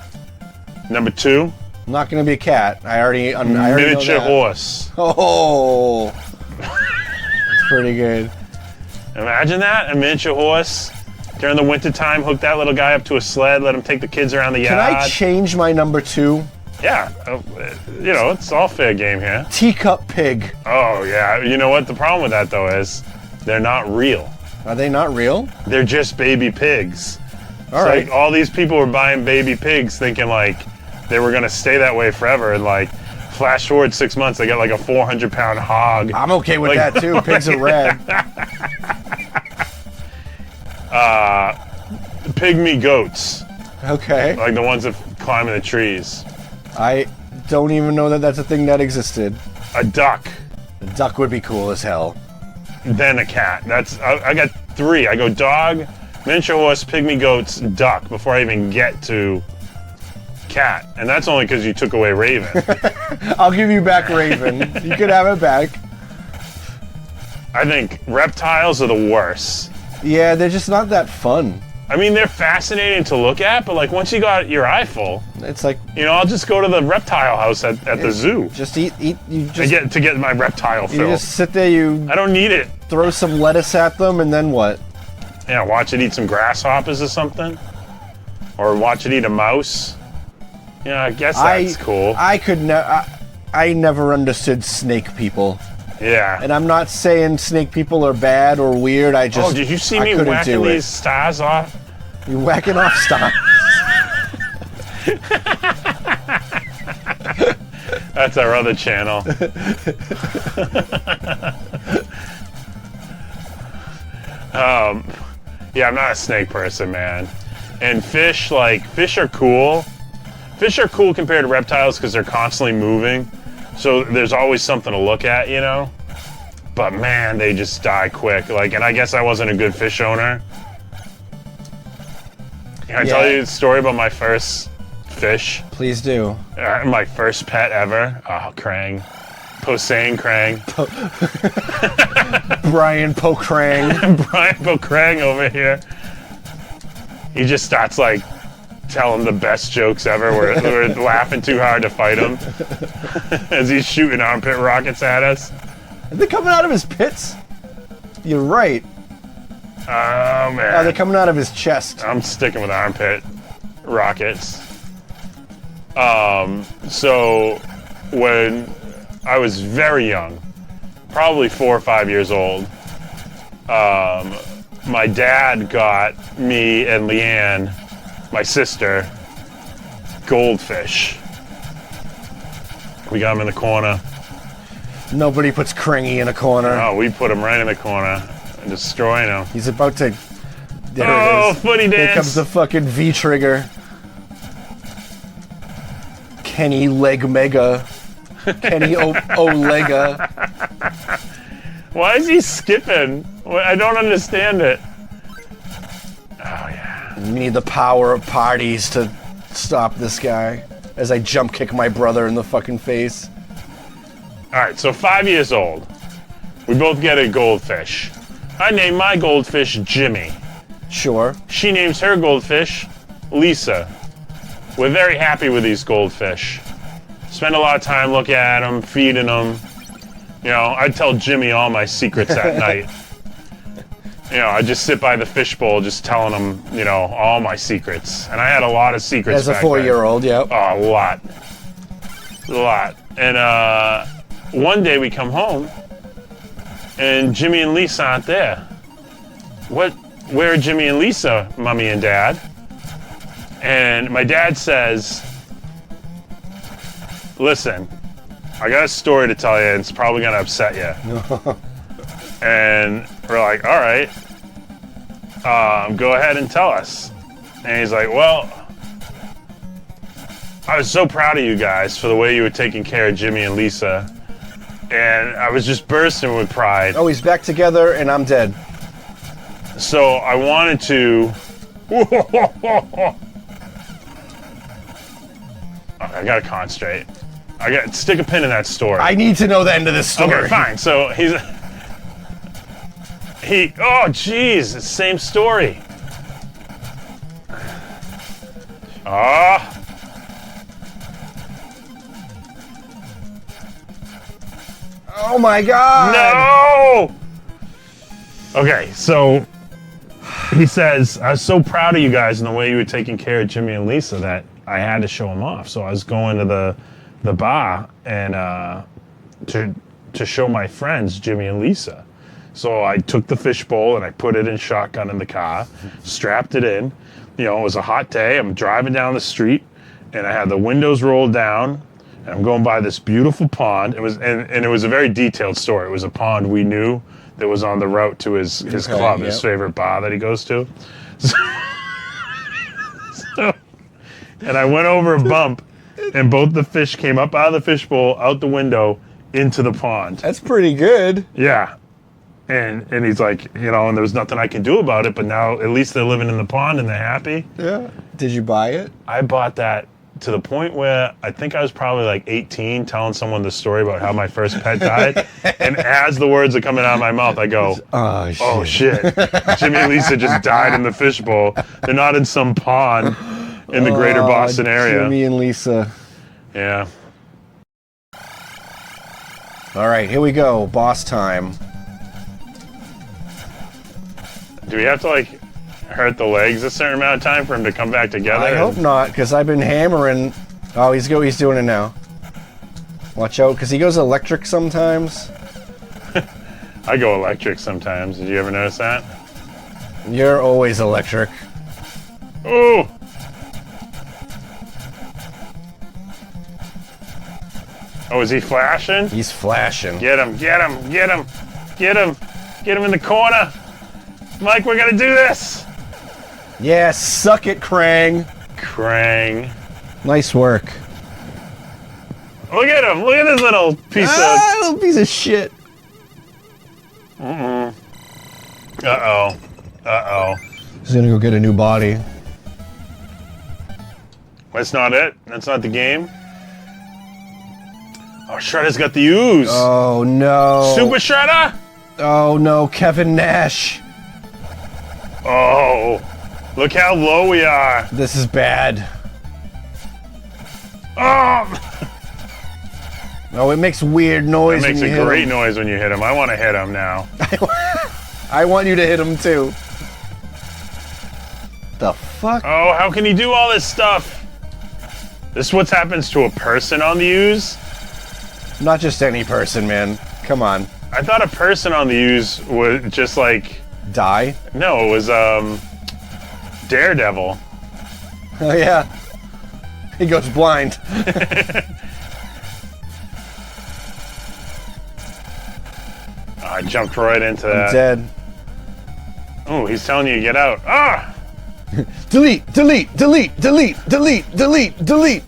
Number 2, Not going to be a cat. I already miniature know that. horse. Oh. It's pretty good. Imagine that, a miniature horse. During the wintertime, hook that little guy up to a sled, let him take the kids around the Can yard. I change my number 2? Yeah, it's all fair game here. Teacup pig. Oh, yeah. You know what? The problem with that, though, is they're not real. Are they not real? They're just baby pigs. All right. Like, all these people were buying baby pigs thinking, like, they were going to stay that way forever. And, like, flash forward 6 months, they got, like, a 400-pound hog. I'm okay with Like- that, too. Pigs are rad. Pygmy goats. Okay. Like the ones that climb in the trees. I don't even know that that's a thing that existed. A duck. A duck would be cool as hell. Then a cat. I got 3. I go dog, miniature horse, pygmy goats, duck before I even get to cat. And that's only because you took away raven. I'll give you back Raven. You can have it back. I think reptiles are the worst. Yeah, they're just not that fun. I mean, they're fascinating to look at, but like once you got your eye full, It's like I'll just go to the reptile house at the zoo just eat. You to get my reptile you fill. just sit there. You I don't need it. throw some lettuce at them, and then what? Yeah, watch it eat some grasshoppers or something, or watch it eat a mouse. Yeah, I guess that's cool. I never understood snake people, Yeah. and I'm not saying snake people are bad or weird. I just Did you see I me couldn't whacking do it. these stars off? You whacking off stars. That's our other channel. Yeah, I'm not a snake person, man. And fish are cool. Fish are cool compared to reptiles because they're constantly moving. So there's always something to look at, But man, they just die quick. And I guess I wasn't a good fish owner. Can I tell you a story about my first fish? Please do. My first pet ever. Oh, Krang. Posehn Krang. Brian Pokrang. Brian Pokrang over here. He just starts telling the best jokes ever. We're laughing too hard to fight him as he's shooting armpit rockets at us. Are they coming out of his pits? You're right. Oh man. Oh, they're coming out of his chest. I'm sticking with armpit rockets. So when I was very young, probably 4 or 5 years old, my dad got me and Leanne, my sister, goldfish. We got them in the corner. Nobody puts Krangy in a corner. Oh, we put him right in the corner and destroying him. He's about to. There Oh, it is. footy Here dance. comes the fucking V trigger. Kenny Leg Mega. Kenny Olega. Why is he skipping? I don't understand it. Oh, yeah. We need the power of parties to stop this guy. As I jump kick my brother in the fucking face. All right, so 5 years old. We both get a goldfish. I name my goldfish Jimmy. Sure. She names her goldfish Lisa. We're very happy with these goldfish. Spend a lot of time looking at them, feeding them. I tell Jimmy all my secrets at night. I just sit by the fishbowl just telling him, all my secrets. And I had a lot of secrets As a back then. 4-year-old, yep. Oh, a lot. A lot. And one day we come home, and Jimmy and Lisa aren't there. Where are Jimmy and Lisa, Mommy and Dad? And my dad says, listen, I got a story to tell you, and it's probably going to upset you. And we're like, all right, go ahead and tell us. And he's like, well, I was so proud of you guys for the way you were taking care of Jimmy and Lisa. and I was just bursting with pride. Oh, he's back together, and I'm dead. So I wanted to. I gotta concentrate. I got stick a pin in that story. I need to know the end of this story. Okay, fine. So he. Oh, jeez, it's the same story. Ah. Oh my God! No! Okay, so he says, I was so proud of you guys and the way you were taking care of Jimmy and Lisa that I had to show him off. So I was going to the bar and to show my friends Jimmy and Lisa. So I took the fishbowl and I put it in shotgun in the car, strapped it in. You know, it was a hot day. I'm driving down the street and I had the windows rolled down. And I'm going by this beautiful pond. It was and it was a very detailed story. It was a pond we knew that was on the route to his club, his favorite bar that he goes to. So, and I went over a bump, and both the fish came up out of the fishbowl, out the window, into the pond. That's pretty good. Yeah. And he's like, you know, and there was nothing I can do about it, but now at least they're living in the pond and they're happy. Yeah. Did you buy it? I bought that to the point where I think I was probably like 18 telling someone the story about how my first pet died. And as the words are coming out of my mouth, I go, oh shit. Jimmy and Lisa just died in the fishbowl. They're not in some pond in the greater Boston area. Jimmy and Lisa. Yeah. All right, here we go. Boss time. Do we have to like hurt the legs a certain amount of time for him to come back together? I hope not, because I've been hammering. Oh, he's doing it now. Watch out, because he goes electric sometimes. I go electric sometimes. Did you ever notice that? You're always electric. Ooh! Oh, is he flashing? He's flashing. Get him, get him, get him, get him, get him in the corner. Mike, we're gonna do this. Yeah, suck it, Krang. Krang. Nice work. Look at him. Look at this little piece Little piece of shit. Uh-oh. Uh-oh. He's gonna go get a new body. That's not it? That's not the game? Oh, Shredder's got the ooze. Oh no. Super Shredder? Oh no, Kevin Nash. Oh. Look how low we are. This is bad. Oh! Oh, it makes weird noise. It makes when a you great hit him. noise when you hit him. I want to hit him now. I want you to hit him too. The fuck? Oh, how can he do all this stuff? This is what happens to a person on the ooze? Not just any person, man. Come on. I thought a person on the ooze would just like... Die? No, it was Daredevil. Oh yeah. He goes blind. I jumped right into that. I'm dead. Oh, he's telling you to get out. Ah! Delete, delete, delete, delete, delete, delete, delete.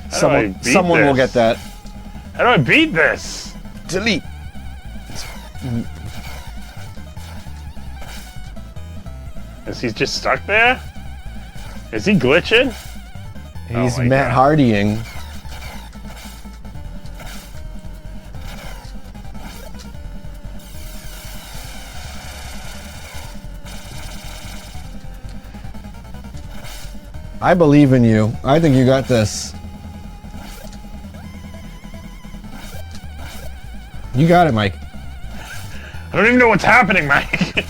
How do I beat Someone will this? get that. How do I beat this? Delete. Is he just stuck there? Is he glitching? He's my Matt God. Hardying. I believe in you. I think you got this. You got it, Mike. I don't even know what's happening, Mike.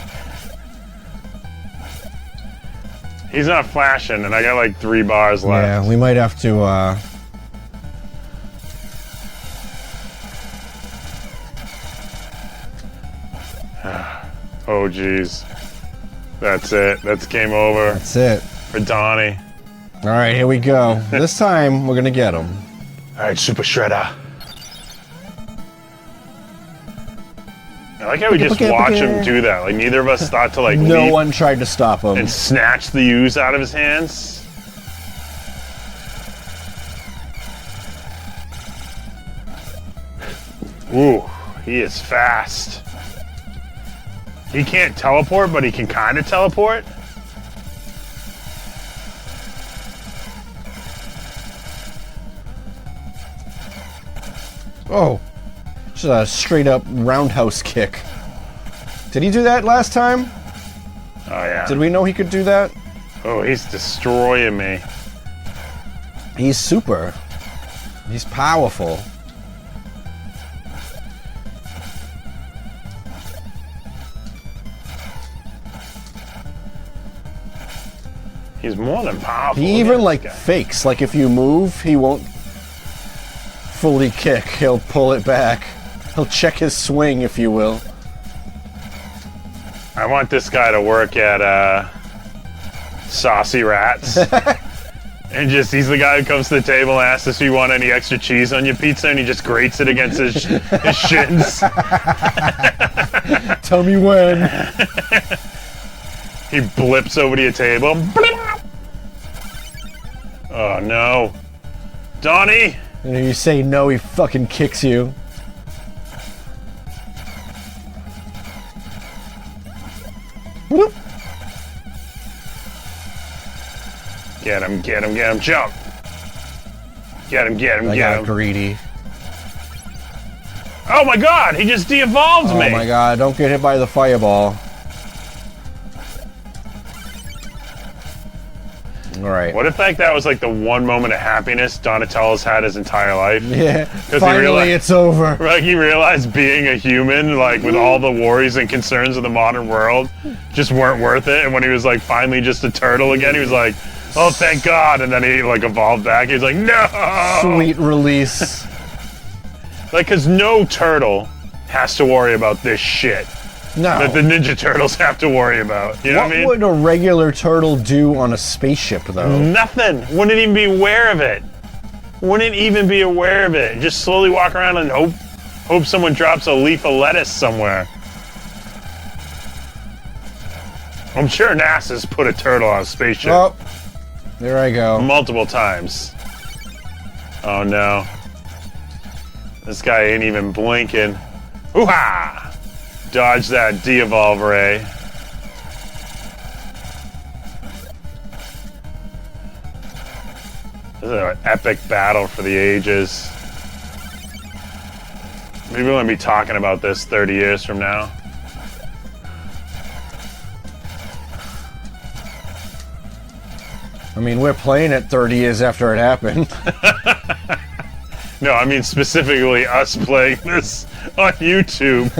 He's not flashing, and I got like 3 bars left. Yeah, we might have to, Oh, jeez. That's it. That's game over That's it. for Donnie. All right, here we go. This time, we're gonna get him. All right, Super Shredder. I like how we just watch him do that. Like, neither of us thought to, like, No leap one tried to stop him. and snatch the ooze out of his hands. Ooh. He is fast. He can't teleport, but he can kind of teleport. Oh, just a straight up roundhouse kick. Did he do that last time? Oh, yeah. Did we know he could do that? Oh, he's destroying me. He's super. He's powerful. He's more than powerful. He even like fakes. Like if you move, he won't fully kick. He'll pull it back. He'll check his swing, if you will. I want this guy to work at Saucy Rats. And just, he's the guy who comes to the table and asks if you want any extra cheese on your pizza, and he just grates it against his shins. Tell me when. He blips over to your table. Oh no. Donnie! And if you say no, he fucking kicks you. Whoop. Get him, get him, get him, jump! Get him, get him, I get got him. greedy. Oh my god, he just de-evolved me! Oh my god, don't get hit by the fireball. Alright. What if like that was like the one moment of happiness Donatello's had his entire life? Yeah, he finally realized- it's over. Like he realized being a human, like with all the worries and concerns of the modern world, just weren't worth it. And when he was like finally just a turtle again, he was like, "Oh, thank God!" And then he like evolved back. He was like, "No!" Sweet release. Like, cause no turtle has to worry about this shit No. that the Ninja Turtles have to worry about. You know what I mean? would a regular turtle do on a spaceship, though? Nothing. Wouldn't even be aware of it. Wouldn't even be aware of it. Just slowly walk around and hope someone drops a leaf of lettuce somewhere. I'm sure NASA's put a turtle on a spaceship Oh, there I go. multiple times. Oh no. This guy ain't even blinking. Hoo-ha! Dodge that de-evolve ray. This is an epic battle for the ages. Maybe we'll be talking about this 30 years from now. I mean, we're playing it 30 years after it happened. No, I mean specifically us playing this on YouTube.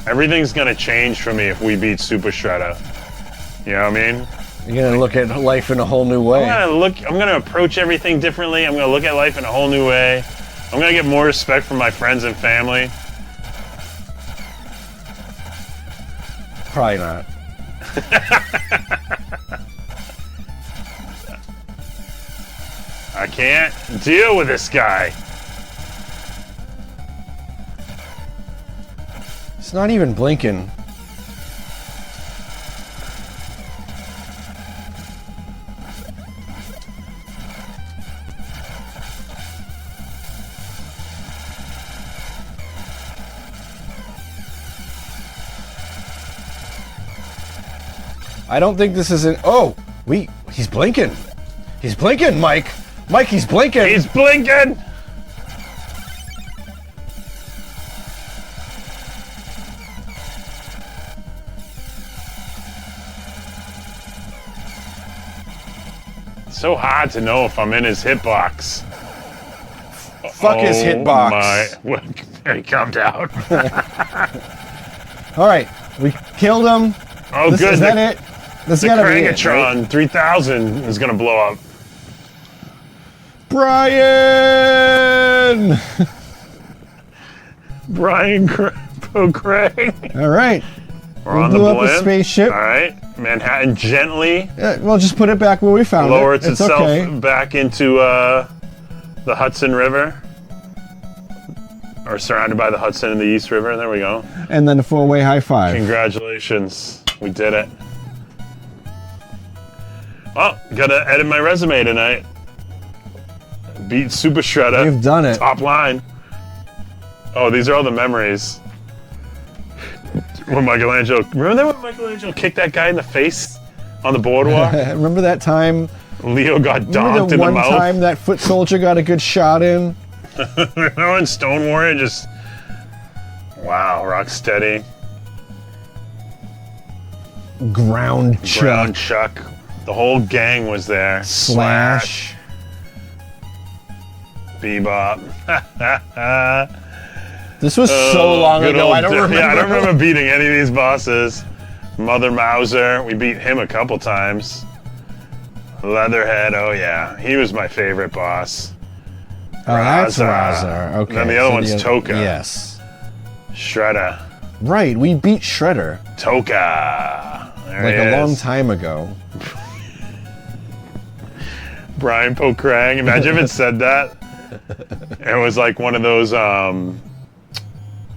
Everything's gonna change for me if we beat Super Shredder. You know what I mean? You're gonna look at life in a whole new way. I'm gonna approach everything differently. I'm gonna look at life in a whole new way. I'm gonna get more respect from my friends and family. Probably not. I can't deal with this guy. It's not even blinking. I don't think this is an. Oh, he's blinking. He's blinking, Mike. Mike, he's blinking. He's blinking. It's so hard to know if I'm in his hitbox. Fuck his hitbox. My. He calm down. All right, we killed him. Oh, Is good. that it? This The gotta be it, Krangatron right? 3000 is gonna blow up. Brian. Brian O'Craig. All right. We're We on the blew up a blimp. spaceship. All right. Manhattan gently Well, just put it back where we found lowers it. It's itself okay. back into the Hudson River. Or surrounded by the Hudson and the East River. There we go. And then a 4-way high five. Congratulations. We did it. Well, gotta edit my resume tonight. beat Super Shredder. We've done it. Top line. Oh, these are all the memories. When Michelangelo... Remember that when Michelangelo kicked that guy in the face on the boardwalk? Remember that time? Leo got Remember donked the in the one mouth? time that foot soldier got a good shot in? Remember when Stone Warrior just... Wow, rock steady. Ground chuck. Ground Chuck. The whole gang was there. Slash. Bebop. This was so long Good ago. old I don't remember. Yeah, I don't remember beating any of these bosses. Mother Mauser, we beat him a couple times. Leatherhead, oh yeah, he was my favorite boss. Oh, that's Raza. Raza. Okay. And then the other one's Toka. Yes. Shredder. Right, we beat Shredder Toka. There like he a is. long time ago. Brian Pokrang. Imagine if it said that. It was like one of those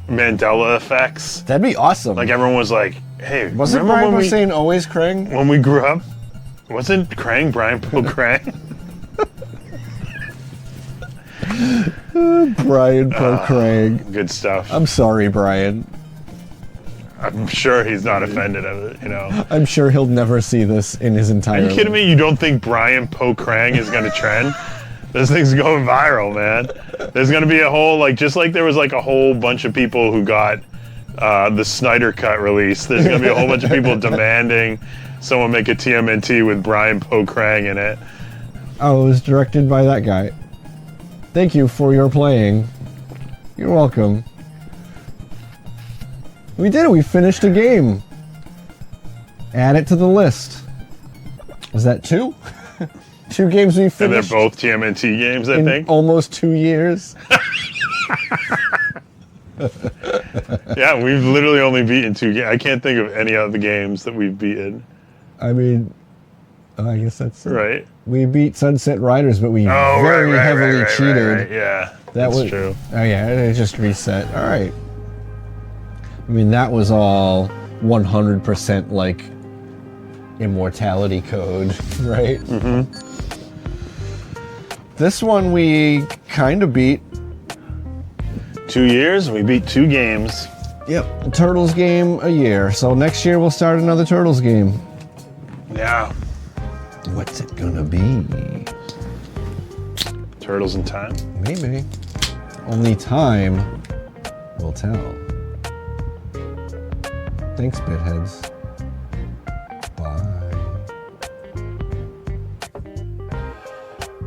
Mandela effects. That'd be awesome. Like everyone was like, "Hey, wasn't remember Brian when we saying always Krang? when we grew up? Wasn't Krang Brian Pokrang?" Brian Krang. Good stuff. I'm sorry, Brian. I'm sure he's not offended of it. You know. I'm sure he'll never see this in his entire Are you kidding life. me? You don't think Brian Pokrang is gonna trend? This thing's going viral, man. There's gonna be a whole just like there was like a whole bunch of people who got the Snyder Cut release. There's gonna be a whole bunch of people demanding someone make a TMNT with Brian Pokrang in it. Oh, it was directed by that guy. Thank you for your playing. You're welcome. We did it. We finished a game. Add it to the list. Was that 2? 2 games we And they're finished both TMNT games, I in think. almost 2 years. Yeah, we've literally only beaten 2 games. I can't think of any other games that we've beaten. I mean, I guess that's it. Right. We beat Sunset Riders, but we Oh, very right, heavily right, cheated. Right. Yeah, That that's was true. Oh yeah, it just reset. All right. I mean, that was all 100% like immortality code, right? Mm-hmm. This one we kind of beat. 2 years, we beat 2 games. Yep, Turtles game a year. So next year we'll start another Turtles game. Yeah. What's it gonna be? Turtles in Time. Maybe. Only time will tell. Thanks, Bitheads. Bye.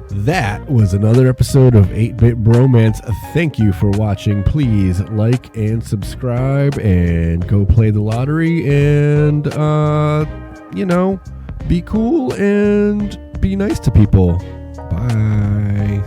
That was another episode of 8-Bit Bromance. Thank you for watching. Please like and subscribe and go play the lottery and, be cool and be nice to people. Bye.